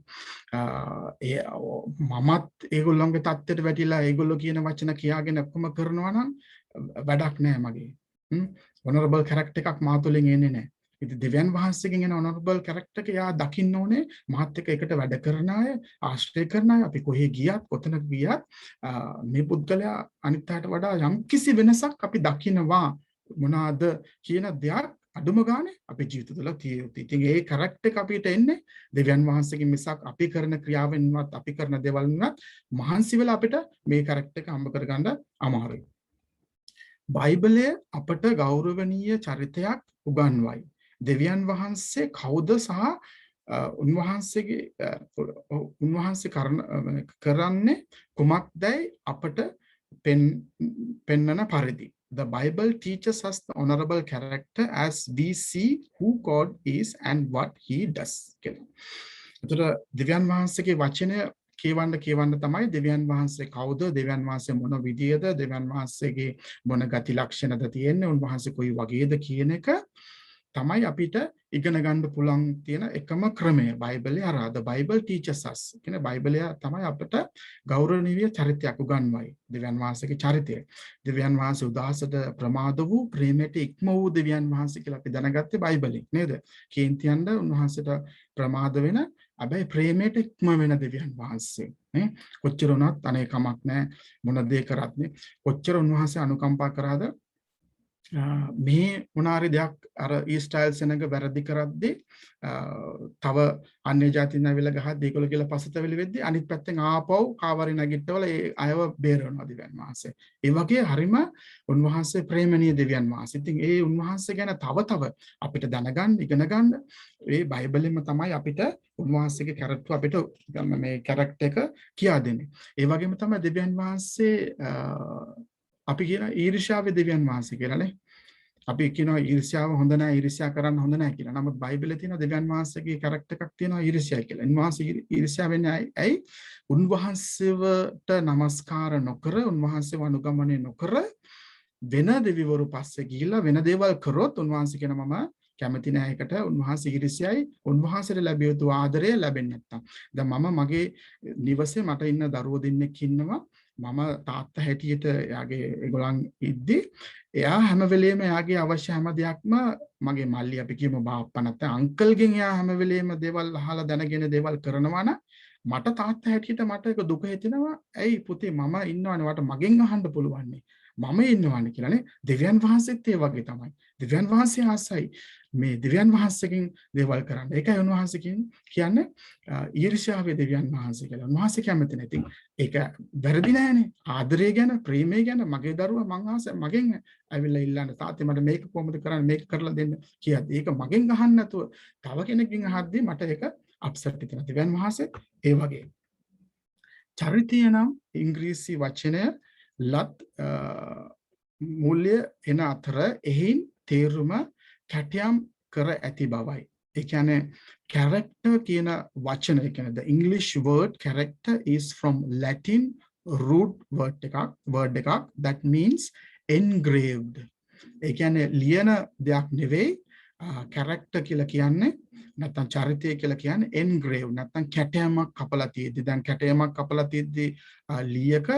මමත් ඒගොල්ලන්ගේ தත්ත්වයට වැටිලා ඒගොල්ලෝ කියන වචන කියාගෙන ඔක්කොම කරනවා නම් වැඩක් නෑ මගේ. honorable character එකක් මා තුළින් එන්නේ නැහැ. ඉතින් දෙවියන් වහන්සේගෙන් එන honorable character එක යා දකින්න ඕනේ මාත් එක්ක එකට වැඩ කරන අය, ආශ්‍රය කරන අය, අපි කොහේ ගියත්, කොතනක ගියත් මේ පුද්ගලයා අනිත් අයට වඩා යම්කිසි වෙනසක් අපි දකිනවා මොනවාද කියන දෙයක් අඩුම ගානේ අපේ ජීවිත තුළ තියෙනවා. ඉතින් ඒ character එක අපිට එන්නේ දෙවියන් වහන්සේගෙන් මිසක් අපි කරන ක්‍රියාවෙන්වත් අපි කරන දේවල්වත් මහන්සි වෙලා අපිට මේ character එක හම්බ කරගන්න අමාරුයි. බයිබලය අපට ගෞරවනීය චරිතයක් උගන්වයි. දෙවියන් වහන්සේ කවුද සහ උන්වහන්සේ කරන්නේ කුමක්දයි අපට පෙන්වන පරිදි. The Bible teaches us the honorable character as we see who God is and what he does. එතකොට දෙවියන් වහන්සේගේ වචනය කියවන්න තමයි දෙවියන් වහන්සේ කවුද, දෙවියන් වහන්සේ මොන විදියද, දෙවියන් වහන්සේගේ මොන ගති ලක්ෂණද තියෙන්නේ, උන්වහන්සේ කොයි වගේද කියන එක තමයි අපිට ඉගෙන ගන්න පුළුවන් තියෙන එකම ක්‍රමය. බයිබලයේ අර the Bible teaches us කියන බයිබලය තමයි අපට ගෞරවනීය චරිතයක් උගන්වයි. දෙවියන් වහන්සේගේ චරිතය. දෙවියන් වහන්සේ උදාසට ප්‍රමාද වූ ප්‍රේමයට ඉක්ම වූ දෙවියන් වහන්සේ කියලා අපි දැනගත්තේ බයිබලෙන් නේද? කේන්තියන්ද උන්වහන්සේට ප්‍රමාද වෙන හැබැයි ප්‍රේමයට ඉක්ම වෙන දෙවියන් වහන්සේ නේ. කොච්චර වුණත් අනේ කමක් නැහැ මොන දේ කරත් නේ. කොච්චර උන්වහන්සේ අනුකම්පා කරාද මේ මොනාරි දෙයක් අර ඊස්ටයිල් සෙනඟ වැරදි කරද්දී තව අන්‍ය ජාතින් ඇවිල්ලා ගහද්දී ඒගොල්ලෝ කියලා පසුතැවිලි වෙද්දී අනිත් පැත්තෙන් ආපහු කාවරි නැගිටවල ඒ අයව බේරවනවා දෙවියන් වහන්සේ. ඒ වගේ හරිම උන්වහන්සේ ප්‍රේමණීය දෙවියන් වහන්සේ. ඉතින් ඒ උන්වහන්සේ ගැන තව අපිට දැනගන්න ඉගෙන ගන්න ඒ බයිබලෙම තමයි අපිට උන්වහන්සේගේ කැරක්ටර් අපිට මේ කැරක්ටර් එක කියා දෙන්නේ. ඒ වගේම තමයි දෙවියන් වහන්සේ අපි කියන ඊර්ෂ්‍යාවේ දෙවියන් වහන්සේ කියලානේ. අපි කියනවා ඊර්ෂ්‍යාව හොඳ නැහැ, ඊර්ෂ්‍යා කරන්න හොඳ නැහැ කියලා. නමුත් බයිබලයේ තියෙන දෙවියන් වහන්සේගේ කැරක්ටර් එකක් තියෙනවා ඊර්ෂ්‍යා කියලා. උන්වහන්සේ ඊර්ෂ්‍යා වෙන්නේ ඇයි? උන්වහන්සේවට নমස්කාර නොකර, උන්වහන්සේව අනුගමනය නොකර වෙන දෙවිවරු පස්සේ ගිහිල්ලා වෙන දේවල් කරොත් උන්වහන්සේ කියන මම කැමති නැහැ ඒකට. උන්වහන්සේ ඊර්ෂ්‍යයි. උන්වහන්සේට ලැබිය යුතු ආදරය ලැබෙන්නේ නැත්තම්. දැන් මම මගේ නිවසේ මට ඉන්න දරුවෝ දෙන්නෙක් ඉන්නවා. මම තාත්තා හැටියට එයාගේ ඒගොල්ලන් ඉද්දි එයා හැම වෙලේම එයාගේ අවශ්‍ය හැම දෙයක්ම මගේ මල්ලි අපි කියමු බාප්පා නැත්නම් අංකල්ගෙන් එයා හැම වෙලේම දේවල් අහලා දැනගෙන දේවල් කරනවා නම් මට තාත්තා හැටියට මට ඒක දුක හිතෙනවා. ඇයි පුතේ මම ඉන්නවනේ වට මගෙන් අහන්න පුළුවන් නේ. මම ඉන්නවනේ කියලානේ. දෙවියන් වහන්සේත් ඒ වගේ තමයි. දෙවියන් වහන්සේ ආසයි මේ දෙවියන් වහන්සේගෙන් දේවල් කරන්න. ඒකයි උන්වහන්සේ කියන්නේ ඊර්ෂ්‍යාවේ දෙවියන් වහන්සේ කියලා. උන්වහන්සේ කැමති නැහැ. ඉතින් ඒක වැරදි නෑනේ. ආදරය ගැන, ප්‍රේමය ගැන මගේ දරුවා මං ආස මගෙන් ඇවිල්ලා ඉල්ලන්න තාත්තේ මට මේක කොහොමද කරන්නේ මේක කරලා දෙන්න කියද්දි ඒක මගෙන් අහන්න නැතුව තව කෙනෙක්ගෙන් අහද්දි මට ඒක අප්සෙට් හිතෙනවා. දෙවියන් වහන්සේ ඒ වගේ. චරිතය නම් ඉංග්‍රීසි වචනය ලත් මූල්‍ය එන අතර එහින් තේරුම කැටියම් කර ඇති බවයි. ඒ කියන්නේ character කියන වචන ඒ කියන්නේ the English word character is from Latin root word එකක් that means engraved. ඒ කියන්නේ ලියන දෙයක් නෙවෙයි character කියලා කියන්නේ නැත්නම් චරිතය කියලා කියන්නේ engrave නැත්නම් කැටයමක් කපලා තියෙද්දි දැන් කැටයමක් කපලා තියෙද්දි ලියක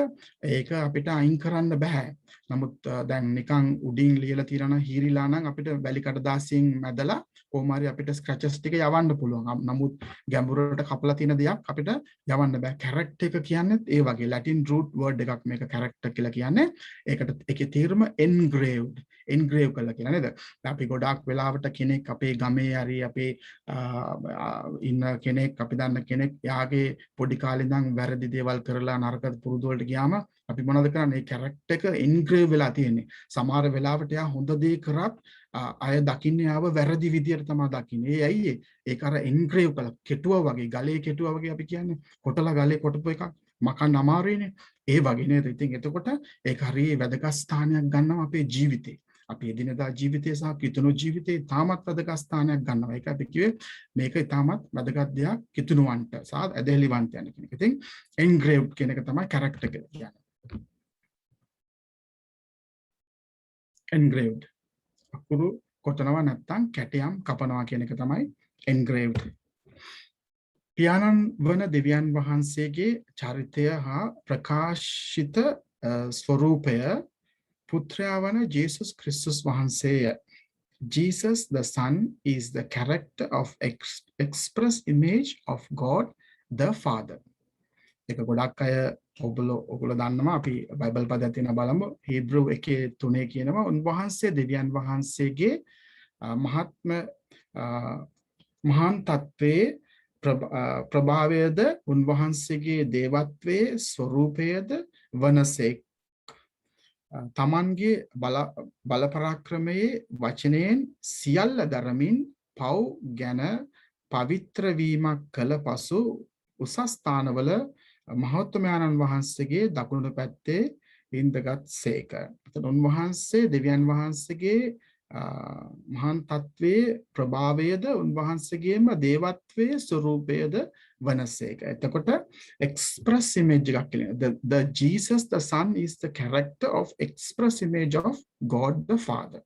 ඒක අපිට අයින් කරන්න බෑ. නමුත් දැන් නිකන් උඩින් ලියලා තියනවා නම් හීරිලා නම් අපිට වැලි කඩදාසියෙන් මැදලා කොහොම හරි අපිට ස්ක්‍රැචස් ටික යවන්න පුළුවන්. නමුත් ගැඹුරට කපලා තියෙන දෙයක් අපිට යවන්න බෑ. කැරක්ටර් එක කියන්නේත් ඒ වගේ ලැටින් රූට් වර්ඩ් එකක් මේක කැරක්ටර් කියලා කියන්නේ. ඒකට ඒකේ තේරුම engraved engrave කරලා කියලා නේද? අපි ගොඩාක් වෙලාවට කෙනෙක් අපේ ගමේ හරි අපේ ඉන්න කෙනෙක් අපි දන්න කෙනෙක් යාගේ පොඩි කාලේ ඉඳන් වැරදි දේවල් කරලා නරක පුරුදු වලට ගියාම අපි මොනවද කරන්නේ? කැරක්ටර් එක එන්ග්‍රේව් වෙලා තියෙන්නේ. සමහර වෙලාවට යා හොඳ දේ කරත් අය දකින්නේ ආව වැරදි විදියට තමයි දකින්නේ. ඒ ඇයි ඒක අර එන්ග්‍රේව් කළා කෙටුවා වගේ ගලේ කෙටුවා වගේ අපි කියන්නේ කොටලා ගලේ කොටපු එකක් මකන්න අමාරුයිනේ. ඒ වගේ නේද? ඉතින් එතකොට ඒක හරිය වැදගත් ස්ථානයක් ගන්නවා අපේ ජීවිතේ. අපි එදිනදා ජීවිතය සහ කිතුණු ජීවිතේ තාමත් වැදගත් ස්ථානයක් ගන්නවා. ඒක අපි කිව්වේ මේක තාමත් වැදගත් දෙයක් කිතුණුවන්ට සහ ඇදහිලිවන්ට යන කෙනෙක්. ඉතින් engraved කියන එක තමයි character එක කියන්නේ. engraved අකුරු කොටනවා නැත්නම් කැටයම් කපනවා කියන එක තමයි engraved. පියාණන් වන දෙවියන් වහන්සේගේ චරිතය හා ප්‍රකාශිත ස්වરૂපය පුත්‍රයා වන ජේසුස් ක්‍රිස්තුස් වහන්සේය. Jesus the Son is the character of express image of God the Father. ඒක ගොඩක් අය ඔගොල්ලෝ දන්නවා අපි බයිබල් පදයක් තියෙනවා බලමු. හීබ්‍රු 1:3 කියනවා උන්වහන්සේ දෙවියන් වහන්සේගේ මහාන් තත්වයේ ප්‍රභාවයද උන්වහන්සේගේ දේවත්වයේ ස්වરૂපයද වනසේක්. තමන්ගේ බල පරාක්‍රමයේ වචනයෙන් සියල්ල දරමින් පව් ගැන පවිත්‍ර වීමක් කළ පසු උසස් ස්ථානවල මහෞත්මයාණන් වහන්සේගේ දකුණු පැත්තේ ඉඳගත් සේක. උන්වහන්සේ දෙවියන් වහන්සේගේ මහාන් තත්වයේ ප්‍රභාවයද උන්වහන්සේගේම දේවත්වයේ ස්වરૂපයද වනසේක. එතකොට express image එකක් කියන්නේ the Jesus the Son is the character of express image of God the Father.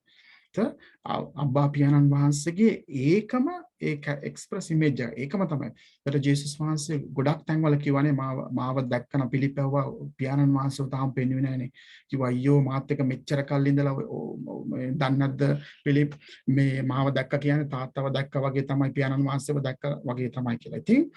අබ්බා පියාණන් වහන්සේගේ ඒකම ඒක එක්ස්ප්‍රස් ඉමේජ් එක ඒකම තමයි. ඒතර ජේසුස් වහන්සේ ගොඩක් තැන්වල කියවනේ මාව දැක්කන පිළිපැවුවා පියාණන් වහන්සේව තාම පෙන්වන්නේ නැහනේ. කිව්වා අයියෝ මාත් එක මෙච්චර කල් ඉඳලා දන්නේ නැද්ද පිළිප් මේ මාව දැක්ක කියන්නේ තාත්තව දැක්කා වගේ තමයි පියාණන් වහන්සේව දැක්ක වගේ තමයි කියලා. ඉතින්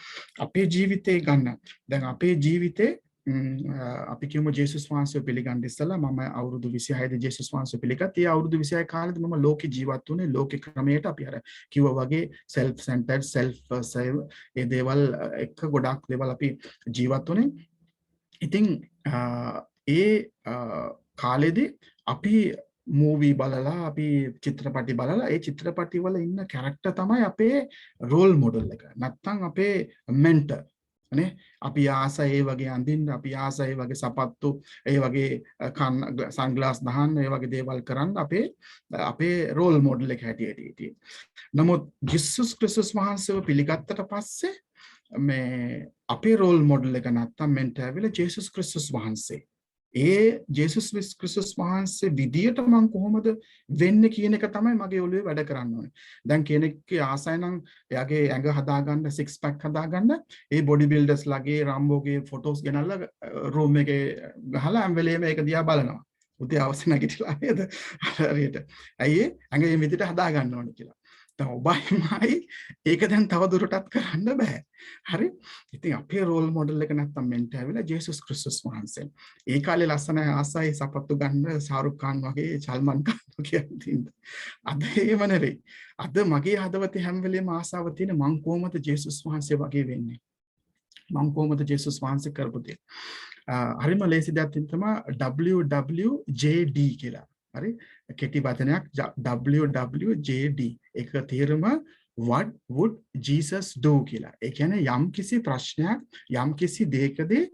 අපේ ජීවිතේ ගන්න. දැන් අපේ ජීවිතේ අපි කියමු ජේසුස් වහන්සේ පිළිගන්න ඉස්සලා මම අවුරුදු 26 දී ජේසුස් වහන්සේ පිළිගත්තා. ඒ අවුරුදු 26 කාලෙදී මම ලෝකේ ජීවත් වුණේ ලෝකේ ක්‍රමයට අපි අර කිව්වා වගේ self centered self serve ඒ දේවල් එක ගොඩක් දේවල් අපි ජීවත් වුණේ. ඉතින් ඒ කාලෙදී අපි මූවි බලලා අපි චිත්‍රපටි බලලා ඒ චිත්‍රපටි වල ඉන්න කැරක්ටර් තමයි අපේ රෝල් මොඩල් එක. නැත්තම් අපේ මෙන්ටර් නේ. අපි ආස ඒ වගේ අඳින්න, අපි ආස ඒ වගේ සපත්තු, ඒ වගේ සන්ග්ලාස් දාන්න, ඒ වගේ දේවල් කරන්න අපේ රෝල් මොඩල් එක හැටියට හිටියේ. නමුත් ජේසුස් ක්‍රිස්තුස් වහන්සේව පිළිගත්තට පස්සේ මේ අපේ රෝල් මොඩල් එක නැත්තම් මෙන්ටර් ඇවිල්ලා ජේසුස් ක්‍රිස්තුස් වහන්සේ. ඒ ජේසුස් ක්‍රිස්තුස් වහන්සේ විදියට මම කොහොමද වෙන්නේ කියන එක තමයි මගේ ඔළුවේ වැඩ කරන්න ඕනේ. දැන් කෙනෙක්ගේ ආසයි නම් එයාගේ ඇඟ හදාගන්න, සික්ස් පැක් හදාගන්න, ඒ බොඩි බිල්ඩර්ස් ලාගේ රාම්බෝගේ ෆොටෝස් ගෙනල්ලා රූම් එකේ ගහලා හැම වෙලේම ඒක දිහා බලනවා. උදේ අවශ්‍ය නැගිටලා නේද? හරියට. ඇයි ඇඟ මේ විදිහට හදාගන්න ඕනේ කියලා. දැන් ඔබයිමයි ඒක දැන් තව දුරටත් කරන්න බෑ. හරි? ඉතින් අපේ රෝල් මොඩල් එක නැත්තම් මෙන්ටර් ඇවිල්ලා ජේසුස් ක්‍රිස්තුස් වහන්සේ. ඒ කාලේ ලස්සන ආසයි සපත්තු ගන්න ශාරුක් ખાන් වගේ, සල්මන් ખાන් වගේ අඳින්න. අද එහෙම නෙවෙයි. අද මගේ හදවතේ හැම වෙලේම ආසාව තියෙන මං කොහොමද ජේසුස් වහන්සේ වගේ වෙන්නේ? මං කොහොමද ජේසුස් වහන්සේ කරපු දේ? හරිම ලේසි දෙයක් තමයි WWJD කියලා. හරි? කෙටි වචනයක් WWJD. ඒක තේරුම what would Jesus do කියලා. ඒ කියන්නේ යම් කිසි ප්‍රශ්නයක්, යම් කිසි දෙයකදී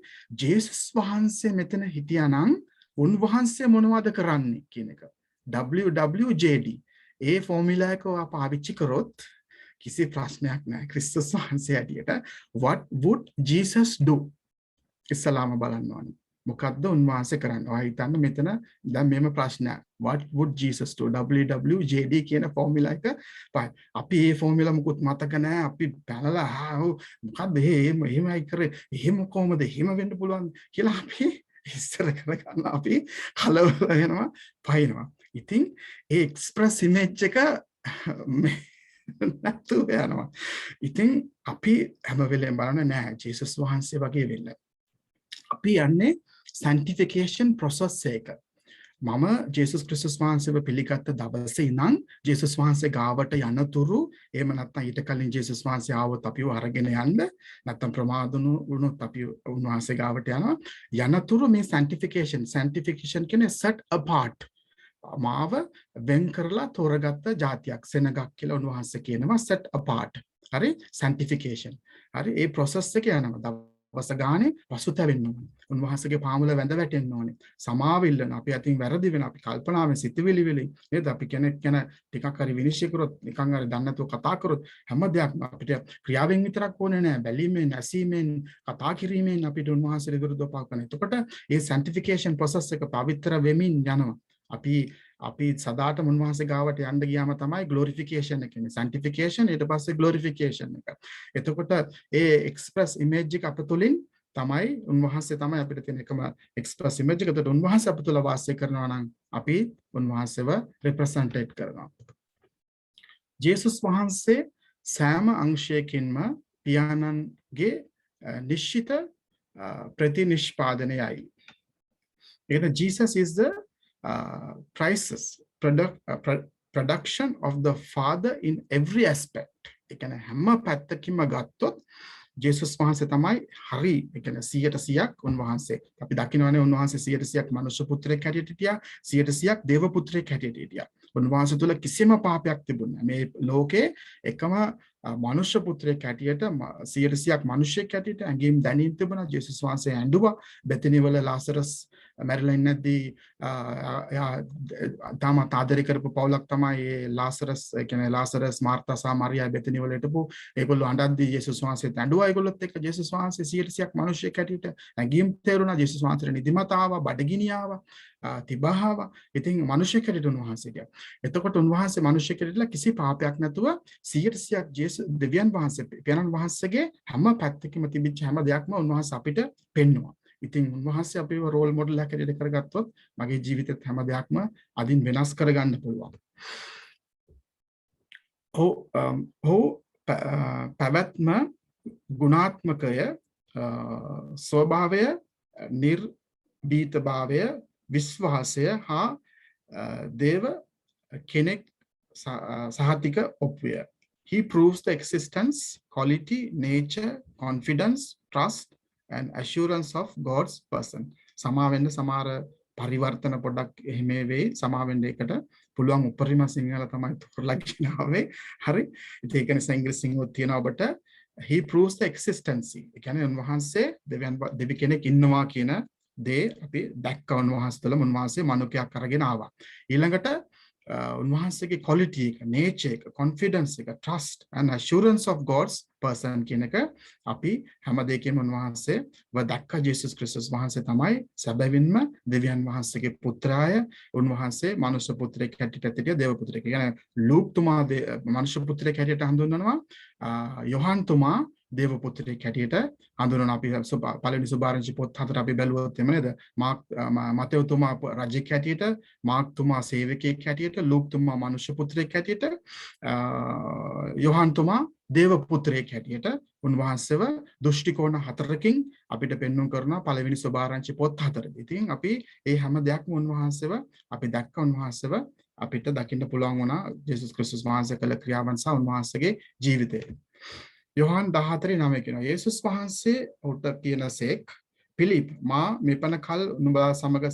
ජේසුස් වහන්සේ මෙතන හිටියානම් උන්වහන්සේ මොනවද කරන්නේ කියන එක. WWJD. ඒ ෆෝමියුලා එක පාවිච්චි කරොත් කිසි ප්‍රශ්නයක් නැහැ. ක්‍රිස්තුස් වහන්සේ ඇටියට what would Jesus do? ඉස්සලාම බලන්න ඕනේ. මොකද්ද උන්වහන්සේ කරන්නේ? ඔයා හිතන්න මෙතන දැන් මේම ප්‍රශ්නයක්. What would Jesus do? WWJD කියන ෆෝමියුලා එක අපි මේ ෆෝමියුලා මුකුත් මතක නැහැ. අපි පැනලා මොකද්ද එහෙමයි කරේ? එහෙම කොහමද? එහෙම වෙන්න පුළුවන් කියලා අපි ඉස්සර කරගන්න අපි කලබල වෙනවා, පයින්නවා. ඉතින් ඒ එක්ස්ප්‍රස් ඉමේජ් එක නැතුව යනවා. ඉතින් අපි හැම වෙලේම බලන්නේ නෑ ජේසුස් වහන්සේ වගේ වෙන්න. අපි යන්නේ sanctification process එක. මම ජේසුස් ක්‍රිස්තුස් වහන්සේව පිළිගත්ත දවසේ ඉඳන් ජේසුස් වහන්සේ ගාවට යනතුරු එහෙම නැත්නම් ඊට කලින් ජේසුස් වහන්සේ ආවොත් අපිව අරගෙන යන්න නැත්නම් ප්‍රමාදුණු වුණොත් අපි උන්වහන්සේ ගාවට යනවා. යනතුරු මේ sanctification කියන්නේ set apart. මාව වෙන් කරලා තෝරගත්ත જાතියක් සෙනගක් කියලා උන්වහන්සේ කියනවා set apart. හරි? sanctification. හරි? ඒ process එක යනවා. දවස ගානේ පසුතැවෙන්න ඕනේ. උන්වහන්සේගේ පාමුල වැඳ වැටෙන්න ඕනේ. සමාව ඉල්ලන අපි අතින් වැරදි වෙන අපි කල්පනාවෙන් සිතවිලි වෙලයි නේද? අපි කෙනෙක් ගැන ටිකක් හරි විනිශ්චය කරොත් නිකන් හරි දන්නේ නැතුව කතා කරොත් හැම දෙයක්ම අපිට ක්‍රියාවෙන් විතරක් ඕනේ නෑ. බැලීමෙන්, ඇසීමෙන්, කතා කිරීමෙන් අපිට උන්වහන්සේ විරුද්ධව පාකන. එතකොට මේ sanctification process එක පවිත්‍ර වෙමින් යනවා. අපි සදාටම උන්වහන්සේ ගාවට යන්න ගියාම තමයි glorification එක කියන්නේ. sanctification ඊට පස්සේ glorification එක. එතකොට ඒ express image එක අප තුළින් තමයි උන්වහන්සේ තමයි අපිට තියෙන එකම express image එක. එතකොට උන්වහන්සේ අප තුළ වාසය කරනවා නම් අපි උන්වහන්සේව representate කරනවා. ජේසුස් වහන්සේ සෑම අංශයකින්ම පියාණන්ගේ නිශ්චිත ප්‍රතිනිෂ්පාදනයයි. ඒක Jesus is the production of the Father in every aspect. ඒ කියන්නේ හැම පැත්තකින්ම ගත්තොත් ජේසුස් වහන්සේ තමයි හරි. ඒ කියන්නේ 100%ක් උන්වහන්සේ. අපි දකින්නවානේ උන්වහන්සේ 100%ක් මනුෂ්‍ය පුත්‍රයෙක් හැටියට හිටියා, 100%ක් දේව පුත්‍රයෙක් හැටියට හිටියා. උන්වහන්සේ තුල කිසිම පාපයක් තිබුණේ නැහැ. මේ ලෝකේ එකම මනුෂ්‍ය පුත්‍රයෙක් හැටියට 100%ක් මිනිසෙක් හැටියට ඇඟීම් දැනීම් තිබුණා. ජේසුස් වහන්සේ ඇඬුවා. බෙතනි වල ලාසරස් මැරිලා ඉන්නදී තාමත් ආදරය කරපු පවුලක් තමයි ඒ ලාසරස්. ඒ කියන්නේ ලාසරස්, මාර්තා සහ මරියා බෙතනි වල හිටපු ඒගොල්ලෝ අඬද්දී ජේසුස් වහන්සේ ඇඬුවා. ඒගොල්ලොත් එක්ක ජේසුස් වහන්සේ 100%ක් මිනිසෙක් හැටියට ඇඟීම් තේරුණා. ජේසුස් වහන්සේට නිදිමත ආවා, බඩගිනි ආවා, තිබහාව. ඉතින් මිනිසෙක් හැටියට උන්වහන්සේ ගියා. එතකොට උන්වහන්සේ මිනිසෙක් හැටියට කිසි පාපයක් නැතුව 100%ක් ජේසුස් දෙවියන් වහන්සේ පියාණන් වහන්සේගේ හැම පැත්තකම තිබිච්ච හැම දෙයක්ම උන්වහන්සේ අපිට පෙන්වනවා. ඉතින් උන්වහන්සේ අපිව රෝල් මොඩල් එකක් හැටියට කරගත්තොත් මගේ ජීවිතෙත් හැම දෙයක්ම අදින් වෙනස් කරගන්න පුළුවන්. පැවැත්ම ගුණාත්මකය ස්වභාවය නිර්භීතභාවය විශ්වාසය හා දේව කෙනෙක් සහතික ඔප්පුය. He proves the existence, quality, nature, confidence, trust and assurance of God's person. සමාවෙන්න සමහර පරිවර්තන පොඩක් එහෙම වෙයි. සමාවෙන්න එකට පුළුවන් උපරිම සිංහල තමයි තෝරලා කියනාවේ. හරි. ඉතින් ඒක නිසා ඉංග්‍රීසියෙන් උත් තියෙනවා ඔබට. He proves the existence. ඒ කියන්නේ උන්වහන්සේ දෙවි කෙනෙක් ඉන්නවා කියන දේ අපි දැක්ක උන්වහන්සේ තුළ උන්වහන්සේ මනුකයක් අරගෙන ආවා. ඊළඟට උන්වහන්සේගේ quality එක, nature එක, confidence එක, trust and assurance of God's person කියන එක අපි හැම දෙයකින්ම උන්වහන්සේ දැක්ක. ජේසුස් ක්‍රිස්තුස් වහන්සේ තමයි සැබවින්ම දෙවියන් වහන්සේගේ පුත්‍රයාය. උන්වහන්සේ මනුෂ්‍ය පුත්‍රයෙක් හැටියට සිටිය දේව පුත්‍රයෙක්. කියන්නේ ලූක් තුමා මනුෂ්‍ය පුත්‍රයෙක් හැටියට හඳුන්වනවා. යොහන් තුමා දේව පුත්‍රයෙක් හැටියට හඳුන්වන. අපි පළවෙනි සුභාරංචි පොත් 4 අපි බැලුවොත් එම නේද? මතෙව් තුමා රජෙක් හැටියට, මාර්ක් තුමා සේවකයෙක් හැටියට, ලූක් තුමා මනුෂ්‍ය පුත්‍රයෙක් හැටියට, යොහන් තුමා දේව පුත්‍රයෙක් හැටියට උන්වහන්සේව දෘෂ්ටි කෝණ 4කින් අපිට පෙන්වුම් කරනවා පළවෙනි සුභාරංචි පොත් 4. ඉතින් අපි මේ හැම දෙයක්ම උන්වහන්සේව අපි දැක්ක. උන්වහන්සේව අපිට දකින්න පුළුවන් වුණා ජේසුස් ක්‍රිස්තුස් වහන්සේ කළ ක්‍රියාවන් සහ උන්වහන්සේගේ ජීවිතය. යොහන් 14:9 කියනවා යේසුස් වහන්සේ උට කියනසේක් පිලිප් මා මෙපන කල් නුඹලා සමග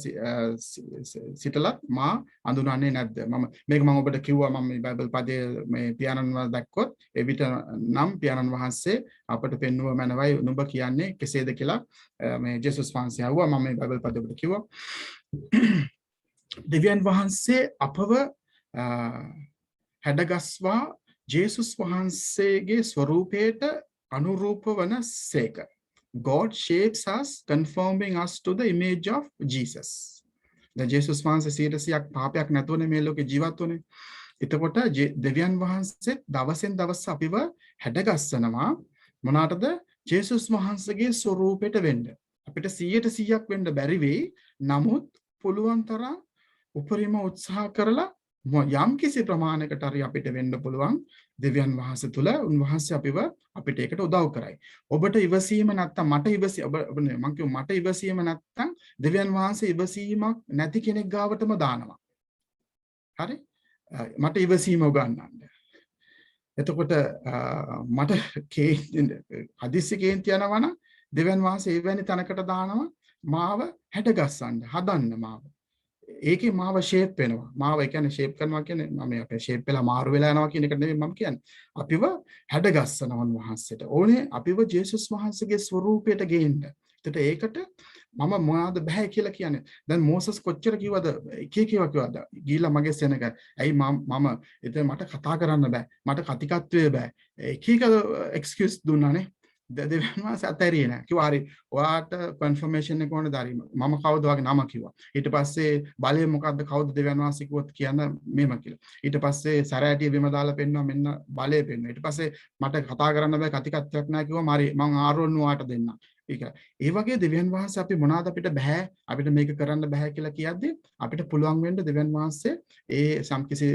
සිටලත් මා අඳුනන්නේ නැද්ද? මේක මම ඔබට කිව්වා. මම මේ බයිබල් පදයේ මේ පියාණන් වහන්සේ දැක්කොත් එවිට නම් පියාණන් වහන්සේ අපට පෙන්වුව මැනවයි නුඹ කියන්නේ කෙසේද කියලා මේ ජේසුස් වහන්සේ ආවා. මම මේ බයිබල් පදය ඔබට කිව්වා. දෙවියන් වහන්සේ අපව හැඩගස්වා ජේසුස් වහන්සේගේ ස්වරූපයට අනුරූප වන සේක. God shapes us, conforming us to the image of Jesus. දැන් ජේසුස් වහන්සේ 100%ක් පාපයක් නැතුවනේ මේ ලෝකේ ජීවත් වුනේ. එතකොට දෙවියන් වහන්සේ දවසෙන් දවස අපිව හැඩගස්සනවා මොනකටද? ජේසුස් වහන්සේගේ ස්වරූපයට වෙන්න. අපිට 100%ක් වෙන්න බැරි වෙයි. නමුත් පුළුවන් තරම් උපරිම උත්සාහ කරලා යම් කිසි ප්‍රමාණයකට හරි අපිට වෙන්න පුළුවන්. දෙවියන් වහන්සේ තුල උන්වහන්සේ අපිට ඒකට උදව් කරයි. ඔබට ඉවසීම නැත්තම් මට ඉවසීම නැත්තම් දෙවියන් වහන්සේ ඉවසීමක් නැති කෙනෙක් ගාවටම දානවා. හරි? මට ඉවසීම උගන්වන්න. එතකොට මට හදිස්සි කේන්ති යනවා නම් දෙවියන් වහන්සේ එවැනි තැනකට දානවා මාව හැඩගස්සන්න, හදන්න මාව. ඒකේ මාව ෂේප් වෙනවා. මාව ඒ කියන්නේ ෂේප් කරනවා කියන්නේ මම අපේ ෂේප් වෙලා මාරු වෙලා යනවා කියන එක නෙමෙයි මම කියන්නේ. අපිව හැඩගස්සනවා වහන්සේට. ඕනේ අපිව ජේසුස් වහන්සේගේ ස්වරූපයට ගේන්න. ඒකට මම මොනවද බෑ කියලා කියන්නේ. දැන් මෝසස් කොච්චර කිව්වද? එක කිව්වද? ගිහිල්ලා මගේ සෙනඟ. ඇයි මම එතන මට කතා කරන්න බෑ. මට කතිකත්වයේ බෑ. එක එක්ස්කියුස් දුන්නානේ. දෙවියන් වහන්සේ අතහැරියේ නෑ. කිව්වා හරි ඔයාට කන්ෆර්මේෂන් එක ඕනේ දාරි. මම කවුද වගේ නම කිව්වා. ඊට පස්සේ බලය මොකද්ද කවුද දෙවියන් වහන්සේ කිව්වොත් කියන්න මෙහෙම කියලා. ඊට පස්සේ සැරෑටිය බිම දාලා පෙන්නවා මෙන්න බලය පෙන්නවා. ඊට පස්සේ මට කතා කරන්න බෑ කතිකත්වයක් නෑ කිව්වා. හරි මම ආරෝන් ඔයාට දෙන්නම්. ඒ වගේ දෙවියන් වහන්සේ අපි මොනවාද අපිට බෑ අපිට මේක කරන්න බෑ කියලා කියද්දි අපිට පුළුවන් වෙන්න දෙවියන් වහන්සේ ඒ සම්කිසි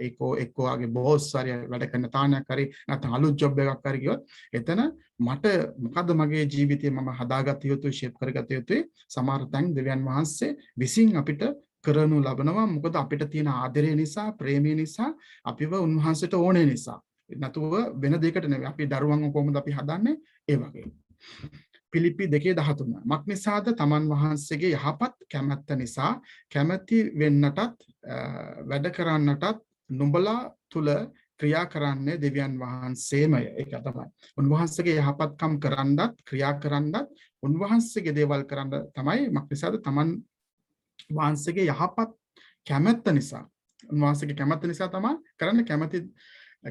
එක්කෝගේ බෝස් හරි වැඩ කරන තානයක් හරි නැත්නම් අලුත් ජොබ් එකක් හරි ගියොත් එතන මට මොකද්ද මගේ ජීවිතේ මම හදාගත යුතුයි ෂේප් කරගත යුතුයි සමහර තැන් දෙවියන් වහන්සේ විසින් අපිට කරනු ලබනවා මොකද අපිට තියෙන ආදරය නිසා ප්‍රේමය නිසා අපිව උන්වහන්සේට ඕනේ නිසා නැතුව වෙන දෙයකට නෙවෙයි අපි දරුවන් කොහොමද අපි හදන්නේ ඒ වගේ පිලිපි 2:13 මක් නිසාද තමන් වහන්සේගේ යහපත් කැමැත්ත නිසා කැමැති වෙන්නටත් වැඩ කරන්නටත් නුඹලා තුල ක්‍රියා කරන්නේ දෙවියන් වහන්සේමය ඒක තමයි උන්වහන්සේගේ යහපත්කම් කරන්නත් ක්‍රියා කරන්නත් උන්වහන්සේගේ දේවල් කරන්න තමයි මක් නිසාද තමන් වහන්සේගේ යහපත් කැමැත්ත නිසා උන්වහන්සේගේ කැමැත්ත නිසා තමයි කරන්නේ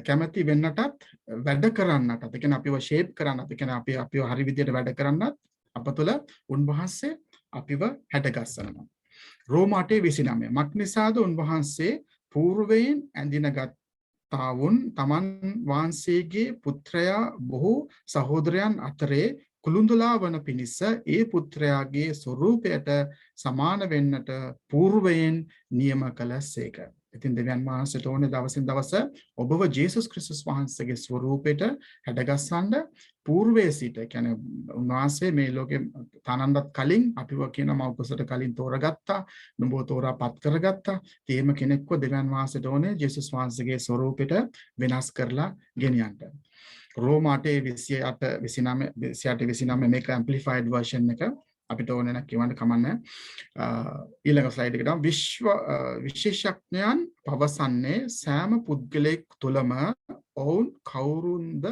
කැමැති වෙන්නටත් වැඩ කරන්නටත් ඒ කියන්නේ අපිව ෂේප් කරන්නත් ඒ කියන්නේ අපිව හරි විදියට වැඩ කරන්නත් අප තුළ උන්වහන්සේ අපිව හැඩගස්සනවා රෝම 8:29 මක් නිසාද උන්වහන්සේ పూర్වයෙන් ඇඳිනගත්තාවුන් තමන් වහන්සේගේ පුත්‍රයා බොහෝ සහෝදරයන් අතරේ කුළුඳුලා වන පිණිස ඒ පුත්‍රයාගේ ස්වරූපයට සමාන වෙන්නට పూర్වයෙන් නියම කළසේක ඉතින් දෙවියන් වහන්සේට ඕනේ දවසින් දවස ඔබව ජේසුස් ක්‍රිස්තුස් වහන්සේගේ ස්වරූපයට හැඩගස්සන්න పూర్වයේ සිට කියන්නේ උන්වහන්සේ මේ ලෝකේ තනන්නත් කලින් අපිව කියන මව්කුසට කලින් තෝරගත්තා නුඹව තෝරාපත් කරගත්තා තේම කෙනෙක්ව දෙවියන් වහන්සේට ඕනේ ජේසුස් වහන්සේගේ ස්වරූපයට වෙනස් කරලා ගෙනියන්න රෝම 8:28-29 මේක ඇම්ප්ලිෆයිඩ් version එක අපිට ඕනේ නැක් කියවන්න කමන්නේ ඊළඟ ස්ලයිඩ් එකට විශේෂඥයන් පවසන්නේ සෑම පුද්ගලයෙක් තුළම ඔවුන් කවුරුන්ද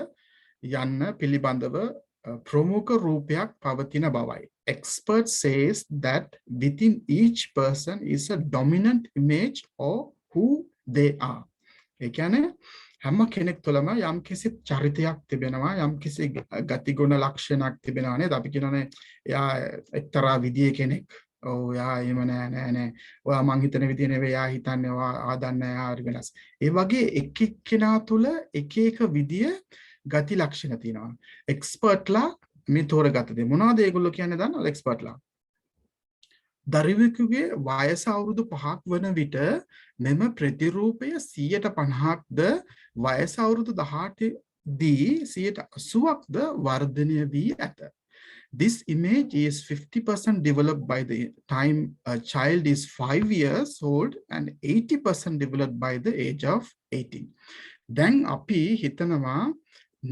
යන්න පිළිබඳව ප්‍රමුඛ රූපයක් පවතින බවයි. Expert says that within each person is a dominant image of who they are. ඒ කියන්නේ හැම කෙනෙක් තුළම යම්කිසි චරිතයක් තිබෙනවා යම්කිසි ගතිගුණ ලක්ෂණක් තිබෙනවා නේද අපි කියනනේ එයා එක්තරා විදිහේ කෙනෙක් ඔව් එයා එහෙම නෑ ඔයා මං හිතන විදිහ නෙවෙයි එයා හිතන්නේ ඔයා ආදන්නේ එයා හරි වෙනස් ඒ වගේ එක් එක්කෙනා තුළ එක එක විදිය ගති ලක්ෂණ තියෙනවා එක්ස්පර්ට්ලා මේ තෝරගත්ත දේ මොනවද ඒගොල්ලෝ කියන්නේ දන්නවද එක්ස්පර්ට්ලා දරුවෙකුගේ වයස අවුරුදු 5ක් වන විට මෙම ප්‍රතිරූපය 150ක්ද වයස අවුරුදු 18 දී 80ක්ද වර්ධනය වී ඇත. This image is 50% developed by the time a child is 5 years old and 80% developed by the age of 18. දැන් අපි හිතනවා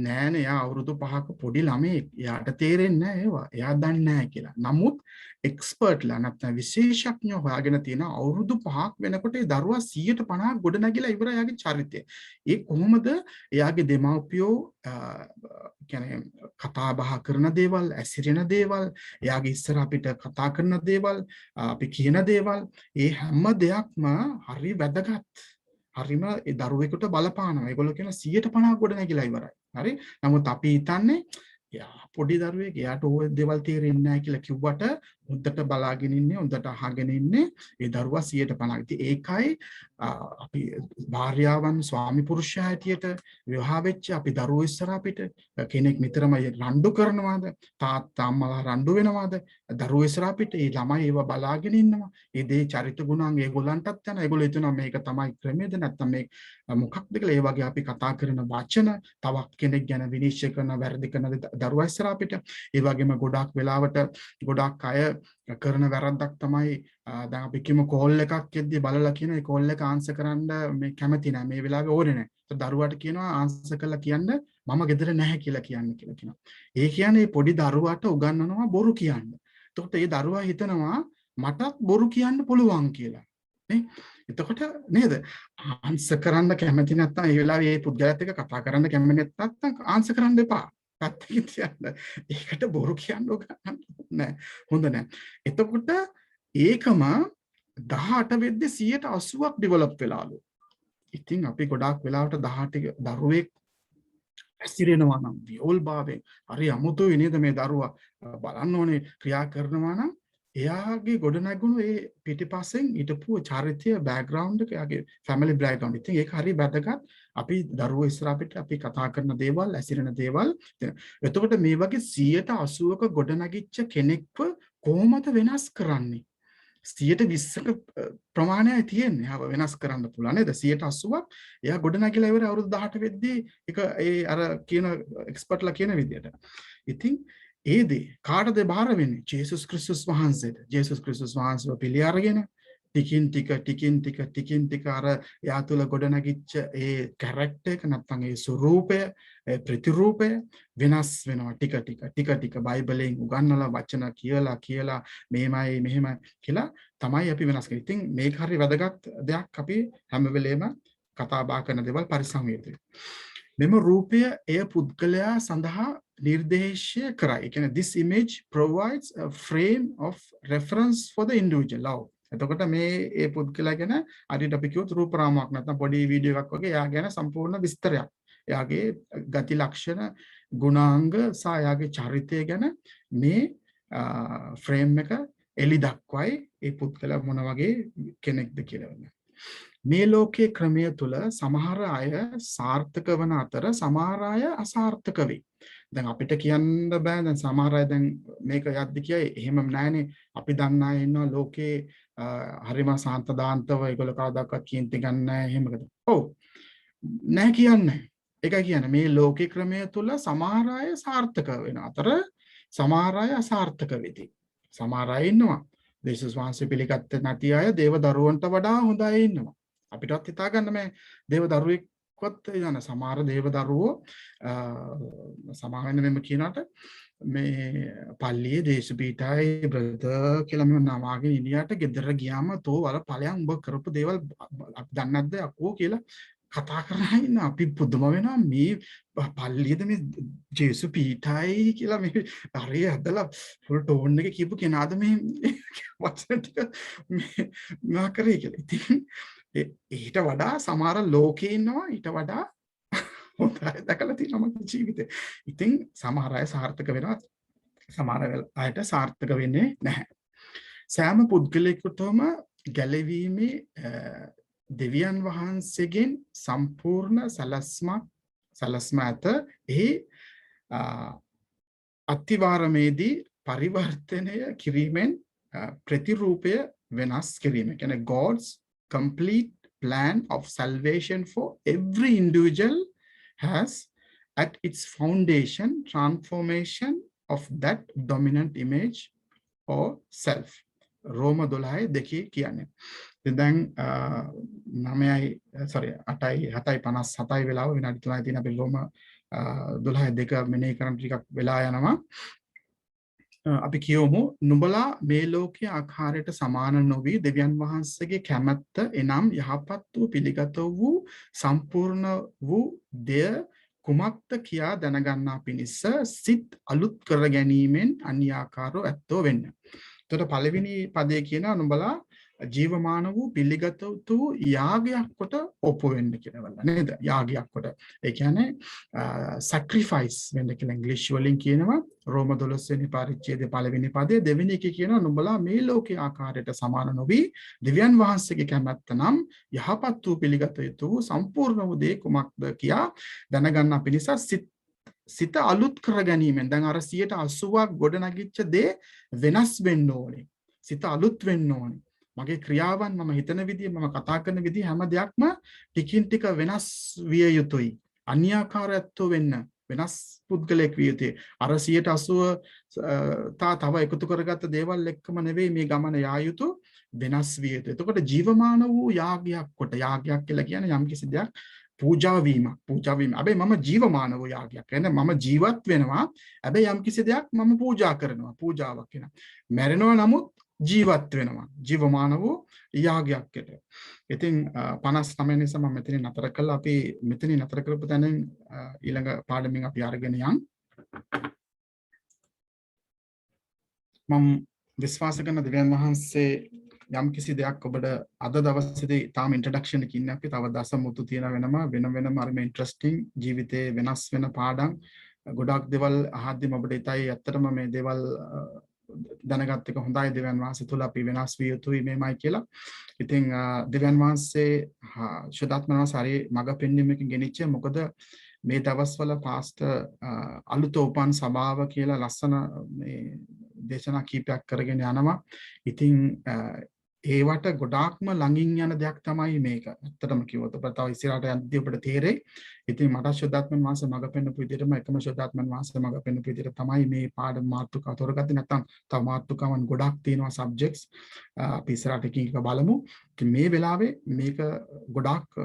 නෑනේ යා අවුරුදු 5ක පොඩි ළමයෙක් යාට තේරෙන්නේ නැහැ ඒවා. එයා දන්නේ නැහැ කියලා. නමුත් එක්ස්පර්ට්ලා නැත්නම් විශේෂඥයෝ හොයාගෙන තියෙන අවුරුදු 5ක් වෙනකොට ඒ දරුවා 150ක් ගොඩ නැගිලා ඉවරයි යාගේ චරිතය. ඒ කොහොමද එයාගේ දෙමව්පියෝ කියන්නේ කතා බහ කරන දේවල්, ඇසිරෙන දේවල්, එයාගේ ඉස්සර අපිට කතා කරන දේවල්, අපි කියන දේවල්, ඒ හැම දෙයක්ම හරි වැදගත්. හරිම ඒ දරුවෙකුට බලපානවා. ඒගොල්ලෝ කියන 150ක් ගොඩ නැගිලා ඉවරයි. හරි. නමුත් අපි හිතන්නේ යා පොඩි දරුවෙක් එයාට ඕක දේවල් තේරෙන්නේ නැහැ කියලා කිව්වට හොඳට බලාගෙන ඉන්නේ හොඳට අහගෙන ඉන්නේ ඒ දරුවා 150ක්. ඉතින් ඒකයි අපි භාර්යාවන් ස්වාමි පුරුෂයා හැටියට විවාහ වෙච්ච අපි දරුවෝ ඉස්සර අපිට කෙනෙක් නිතරම රණ්ඩු කරනවාද තාත්තා අම්මලා රණ්ඩු වෙනවාද දරුවෝ ඉස්සර අපිට ඒ ළමයි ඒව බලාගෙන ඉන්නවා. ඒ දේ චරිත ගුණාංග ඒගොල්ලන්ටත් යනවා. ඒගොල්ලෝ හිතනවා මේක තමයි ක්‍රමයේද නැත්නම් මේ මොකක්ද කියලා. ඒ වගේ අපි කතා කරන වචන තවත් කෙනෙක් ගැන විනිශ්චය කරන වැරදි කරන දරුවා ඉස්සර අපිට ඒ වගේම ගොඩාක් වෙලාවට ගොඩාක් අය කරන වැරද්දක් තමයි දැන් අපි කිව්ව කෝල් එකක් එද්දී බලලා කියන ඒ කෝල් එක ආන්සර් කරන්න මේ කැමති නැහැ මේ වෙලාවේ ඕනේ නැහැ. ඒක දරුවාට කියනවා ආන්සර් කරලා කියන්න මම ගෙදර නැහැ කියලා කියනවා. ඒ කියන්නේ පොඩි දරුවාට උගන්වනවා බොරු කියන්න. එතකොට ඒ දරුවා හිතනවා මටත් බොරු කියන්න පුළුවන් කියලා. නේ? එතකොට නේද? ආන්සර් කරන්න කැමති නැත්නම් ඒ වෙලාවේ ඒ පුද්ගලයාත් එක්ක කතා කරන්න කැමති නැත්නම් ආන්සර් කරන්න එපා. පැත්තකින් තියන්න. ඒකට බොරු කියන්න නෑ. හොඳ නෑ. එතකොට ඒකම 18 වෙද්දී 80ක් ඩෙවලොප් වෙලාලු. ඉතින් අපි ගොඩාක් වෙලාවට 18 දරුවෙක් ඇසිරෙනවා නම් වියෝල් භාවයෙන් හරි අමුතුයි නේද මේ දරුවා බලන්න ඕනේ ක්‍රියා කරනවා නම් එයාගේ ගොඩනැගුණු ඒ පිටිපස්සෙන් ඊටපු චරිතය බෑග්ග්‍රවුන්ඩ් එක එයාගේ ෆැමිලි බෑග්ග්‍රවුන්ඩ්. ඉතින් ඒක හරි වැදගත්. අපි දරුවෝ ඉස්සර අපිට අපි කතා කරන දේවල්, ඇසිරෙන දේවල්. එතකොට මේ වගේ 180ක ගොඩනැගිච්ච කෙනෙක්ව කොහොමද වෙනස් කරන්නේ? 120ක ප්‍රමාණයයි තියෙන්නේ. ආව වෙනස් කරන්න පුළුවන් නේද? 180ක් එයා ගොඩනැගිලා ඉවර අවුරුදු 18 වෙද්දී ඒක ඒ අර කියන එක්ස්පර්ට්ලා කියන විදියට. ඉතින් ඒ දේ කාටද බාර වෙන්නේ? ජේසුස් ක්‍රිස්තුස් වහන්සේට. ජේසුස් ක්‍රිස්තුස් වහන්සේව පිළි අරගෙන ටිකින් ටික අර එයා තුළ ගොඩනැගිච්ච ඒ කැරක්ටර් එක නැත්නම් ඒ ස්වරූපය, ඒ ප්‍රතිරූපය වෙනස් වෙනවා ටික බයිබලයෙන් උගන්වලා වචන කියලා මෙහෙමයි මෙහෙම කියලා තමයි අපි වෙනස් කරන්නේ. ඉතින් මේක හරි වැදගත් දෙයක් අපි හැම වෙලේම කතා බහ කරන දේවල් පරිස්සම් වෙන්න. මෙම රූපය එය පුද්ගලයා සඳහා නිර්දේශය කරයි. ඒ කියන්නේ this image provides a frame of reference for the individual. එතකොට මේ ඒ පුද්ගලයා ගැන අදිට අපි කිව්වොත් රූප රාමුවක් නැත්නම් පොඩි වීඩියෝ එකක් වගේ එයා ගැන සම්පූර්ණ විස්තරයක්. එයාගේ ගති ලක්ෂණ, ගුණාංග සහ එයාගේ චරිතය ගැන මේ ෆ්‍රේම් එක එලි දක්වයි ඒ පුද්ගලයා මොන වගේ කෙනෙක්ද කියලා. මේ ලෝකයේ ක්‍රමය තුල සමහර අය සාර්ථක වන අතර සමහර අය අසාර්ථක වෙයි. දැන් අපිට කියන්න බෑ දැන් සමහර අය දැන් මේක යද්දි කියයි එහෙම නැහැනේ අපි දන්න අය ඉන්නවා ලෝකේ හරිම සාන්ත දාන්තව ඒගොල්ලෝ කවදාකවත් කීන්ති ගන්න නැහැ එහෙමකද? ඔව්. නැහැ කියන්නේ. ඒකයි කියන්නේ මේ ලෝකේ ක්‍රමය තුල සමහර අය සාර්ථක වෙන අතර සමහර අය අසාර්ථක වෙති. සමහර අය ඉන්නවා. දේශස් වහන්සේ පිළිගත්තේ නැති අය දේව දරුවන්ට වඩා හොඳ අය ඉන්නවා. අපිටවත් හිතා ගන්න මේ දේව දරුවෙක්වත් යන සමහර දේව දරුවෝ සමාවෙන්න මෙම කියනට මේ පල්ලියේ දේශපීඨයි බ්‍රදර් කියලා මම නමාගෙන ඉනියට ගෙදර ගියාම තෝ වල ඵලයන් උඹ කරපු දේවල් අපි දන්නේ නැද්ද අකෝ කියලා කතා කරලා ඉන්න අපි පුදුම වෙනවා මේ පල්ලියේද මේ ජේසු පීඨයි කියලා මේ හරිය හදලා ෆුල් ටෝන් එකේ කියපු කෙනාද මේ වචන ටික මේ කරේ කියලා. ඉතින් ඊට වඩා සමහර ලෝකේ ඉන්නවා ඊට වඩා හොඳයි දැකලා තියෙනවා මගේ ජීවිතේ. ඉතින් සමහර අය සාර්ථක වෙනවා සමහර අයට සාර්ථක වෙන්නේ නැහැ. සෑම පුද්ගලයෙකුටම ගැලවීමේ දෙවියන් වහන්සේගෙන් සම්පූර්ණ සලස්ම ඇත. එහි අතිවාරමේදී පරිවර්තනය කිරීමෙන් ප්‍රතිරූපය වෙනස් කිරීම. කියන්නේ God's complete plan of salvation for every individual has at its foundation transformation of that dominant image or self. රෝම 12:2 කියන්නේ. දැන් 8:57 වෙලාව විනාඩි 3යි තියෙන අපි රෝම 12:2 මෙනෙහි කරන් ටිකක් වෙලා යනවා. අපි කියවමු නුඹලා මේ ලෝකයේ ආකාරයට සමාන නොවි දෙවියන් වහන්සේගේ කැමැත්ත එනම් යහපත් වූ පිළිගත වූ සම්පූර්ණ වූ දෙය කුමක්ද කියා දැනගන්නා පිණිස සිත් අලුත් කර ගැනීමෙන් අන්‍යාකාරව ඇත්තෝ වෙන්න. එතකොට පළවෙනි පදයේ කියනවා නුඹලා ජීවමාන වූ පිළිගත වූ යාගයක් කොට ඔප්පු වෙන්න කියනවා නේද? යාගයක් කොට. ඒ කියන්නේ sacrifice වෙන්න කියලා ඉංග්‍රීසි වලින් කියනවා. රෝම 12 වෙනි පරිච්ඡේදයේ පළවෙනි පදයේ දෙවෙනි එකේ කියනවා නුඹලා මේ ලෝකයේ ආකාරයට සමාන නොවි දෙවියන් වහන්සේගේ කැමැත්ත නම් යහපත් වූ පිළිගත යුතු වූ සම්පූර්ණ වූ දේ කුමක්ද කියා දැනගන්න පිණිස සිත අලුත් කර ගැනීමෙන් දැන් අර 80ක් ගොඩ නැගිච්ච දේ වෙනස් වෙන්න ඕනේ. සිත අලුත් වෙන්න ඕනේ. මගේ ක්‍රියාවන් මම හිතන විදිය මම කතා කරන විදිය හැම දෙයක්ම ටිකින් ටික වෙනස් විය යුතුයි. අන්‍යාකාරයත්ව වෙන්න වෙනස් පුද්ගලයෙක් විය යුතුයි. අර 80 තව එකතු කරගත්ත දේවල් එක්කම නෙවෙයි මේ ගමන යා යුතු වෙනස් විය යුතුයි. එතකොට ජීවමාන වූ යාගයක් කොට යාගයක් කියලා කියන්නේ යම් කිසි දෙයක් පූජා වීම. හැබැයි මම ජීවමාන වූ යාගයක්. කියන්නේ මම ජීවත් වෙනවා. හැබැයි යම් කිසි දෙයක් මම පූජා කරනවා. පූජාවක් වෙනවා. මැරෙනවා නමුත් ජීවත් වෙනවා. ජීවමාන වූ යාගයක්කට. ඉතින් 59 නිසා මම මෙතනින් නතර කළා. අපි මෙතනින් නතර කරපු තැනින් ඊළඟ පාඩමෙන් අපි අරගෙන යන්. මම විශ්වාස කරන දෙවියන් වහන්සේ යම් කිසි දෙයක් ඔබට අද දවසේදී තාම ඉන්ට්‍රොඩක්ෂන් එකකින් ඉන්නේ අපි තව දසමුතු තියෙන වෙනම අරම ඉන්ට්‍රස්ටිං ජීවිතේ වෙනස් වෙන පාඩම් ගොඩක් දේවල් අහද්දිම ඔබට ඉතයි ඇත්තටම මේ දේවල් දැනගත් එක හොඳයි දෙවියන් වහන්සේ තුල අපි වෙනස් විය යුතුයි මේමයි කියලා. ඉතින් දෙවියන් වහන්සේ ශුද්ධාත්මනවාසාරි මඟ පෙන්වීමකින් ගෙනිච්ච මොකද මේ දවස්වල පාස්ටර් අලුත උපන් සභාව කියලා ලස්සන මේ දේශනා කීපයක් කරගෙන යනවා. ඉතින් ඒවට ගොඩාක්ම ළඟින් යන දෙයක් තමයි මේක. ඇත්තටම කිව්වොත් ඔබ තව ඉස්සරහට යද්දී ඔබට තේරෙයි. ඉතින් මට ශුද්ධාත්මන් වහන්සේ මඟ පෙන්වපු විදිහටම එකම ශුද්ධාත්මන් වහන්සේ මඟ පෙන්වපු විදිහට තමයි මේ පාඩම මාතෘකාව තෝරගත්තේ. නැත්නම් තව මාතෘකාවන් ගොඩක් තියෙනවා සබ්ජෙක්ට්ස්. අපි ඉස්සරහට එක බලමු. ඉතින් මේ වෙලාවේ මේක ගොඩක්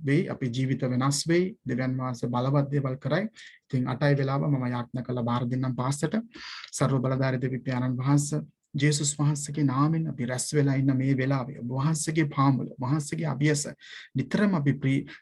වෙයි අපේ ජීවිත වෙනස් වෙයි. දෙවියන් වහන්සේ බලවත් දේවල් කරයි. ඉතින් 8යි වෙලාව මම යාඥා කළා බාර දෙන්නම් පාස්ටර්ට. සර්ව බලධාරී දෙවි පියාණන් වහන්සේ ජේසුස් වහන්සේගේ නාමයෙන් අපි රැස් වෙලා ඉන්න මේ වෙලාවේ ඔබ වහන්සේගේ පාමුල වහන්සේගේ අභියස නිතරම අපි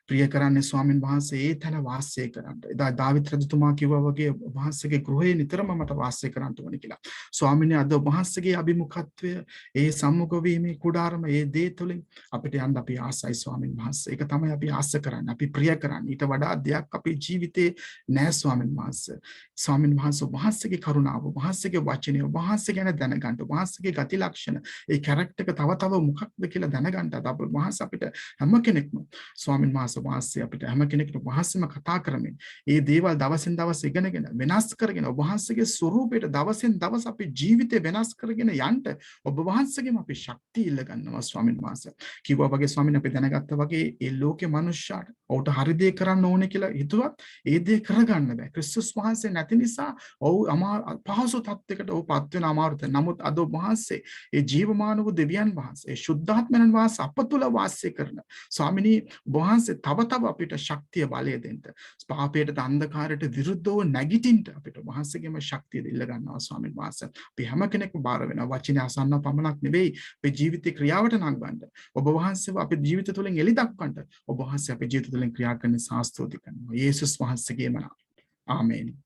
ප්‍රිය කරන්නේ ස්වාමින් වහන්සේ ඒ තැන වාසය කරන්න. එදා දාවිත් රජතුමා කිව්වා වගේ ඔබ වහන්සේගේ ගෘහයේ නිතරම මට වාසය කරන්න ඕනේ කියලා. ස්වාමීනි අද ඔබ වහන්සේගේ අභිමුඛත්වය ඒ සම්මුඛ වීමේ කුඩාරම ඒ දේ තුළින් අපිට යන්න අපි ආසයි ස්වාමින් වහන්සේ. ඒක තමයි අපි ආස කරන්නේ. අපි ප්‍රිය කරන්නේ. ඊට වඩා දෙයක් අපේ ජීවිතේ නෑ ස්වාමින් වහන්සේ. ස්වාමින් වහන්සේ වහන්සේගේ කරුණාව වහන්සේගේ වචනය වහන්සේ ගැන දැනගන්න ගන්න. ඔබ වහන්සේගේ ගති ලක්ෂණ, ඒ කැරක්ටර් එක තව තව මොකක්ද කියලා දැනගන්න. අද ඔබ වහන්සේ අපිට හැම කෙනෙක්ම ස්වාමීන් වහන්සේ අපිට හැම කෙනෙකුට වහන්සේම කතා කරමින් ඒ දේවල් දවසින් දවස ඉගෙනගෙන වෙනස් කරගෙන ඔබ වහන්සේගේ ස්වරූපයට දවසින් දවස අපේ ජීවිතේ වෙනස් කරගෙන යන්න ඔබ වහන්සේගෙන් අපි ශක්තිය ඉල්ල ගන්නවා ස්වාමීන් වහන්සේ. කිව්වා වගේ ස්වාමීන් අපි දැනගත්තා වගේ ඒ ලෝකේ මනුෂ්‍යයාට ඔහුට හරි දේ කරන්න ඕනේ කියලා හිතුවත් ඒ දේ කරගන්න බෑ. ක්‍රිස්තුස් වහන්සේ නැති නිසා ඔහු පහසු තත්යකට ඔහු පත් වෙන අමාරුත. නමුත් අද ඔබ වහන්සේ ඒ ජීවමාන වූ දෙවියන් වහන්සේ ඒ ශුද්ධාත්මයන් වහන්සේ අප තුළ වාසය කරන ස්වාමිනී වහන්සේ තව තව අපිට ශක්තිය බලය දෙන්න. පාපයට අන්ධකාරයට විරුද්ධව නැගිටින්න අපිට වහන්සේගේම ශක්තිය දෙන්න ගන්නවා ස්වාමීන් වහන්සේ. අපි හැම කෙනෙක්ම බාර වෙනවා. වචනේ අසන්න පමණක් නෙවෙයි අපේ ජීවිතේ ක්‍රියාවට නංවන්න. ඔබ වහන්සේව අපේ ජීවිත තුළින් එලි දක්වන්න. ඔබ වහන්සේ අපේ ජීවිත තුළින් ක්‍රියා කරන සාස්ත්‍රෝති කරනවා. යේසුස් වහන්සේගේම නාමයෙන්. ආමේන්.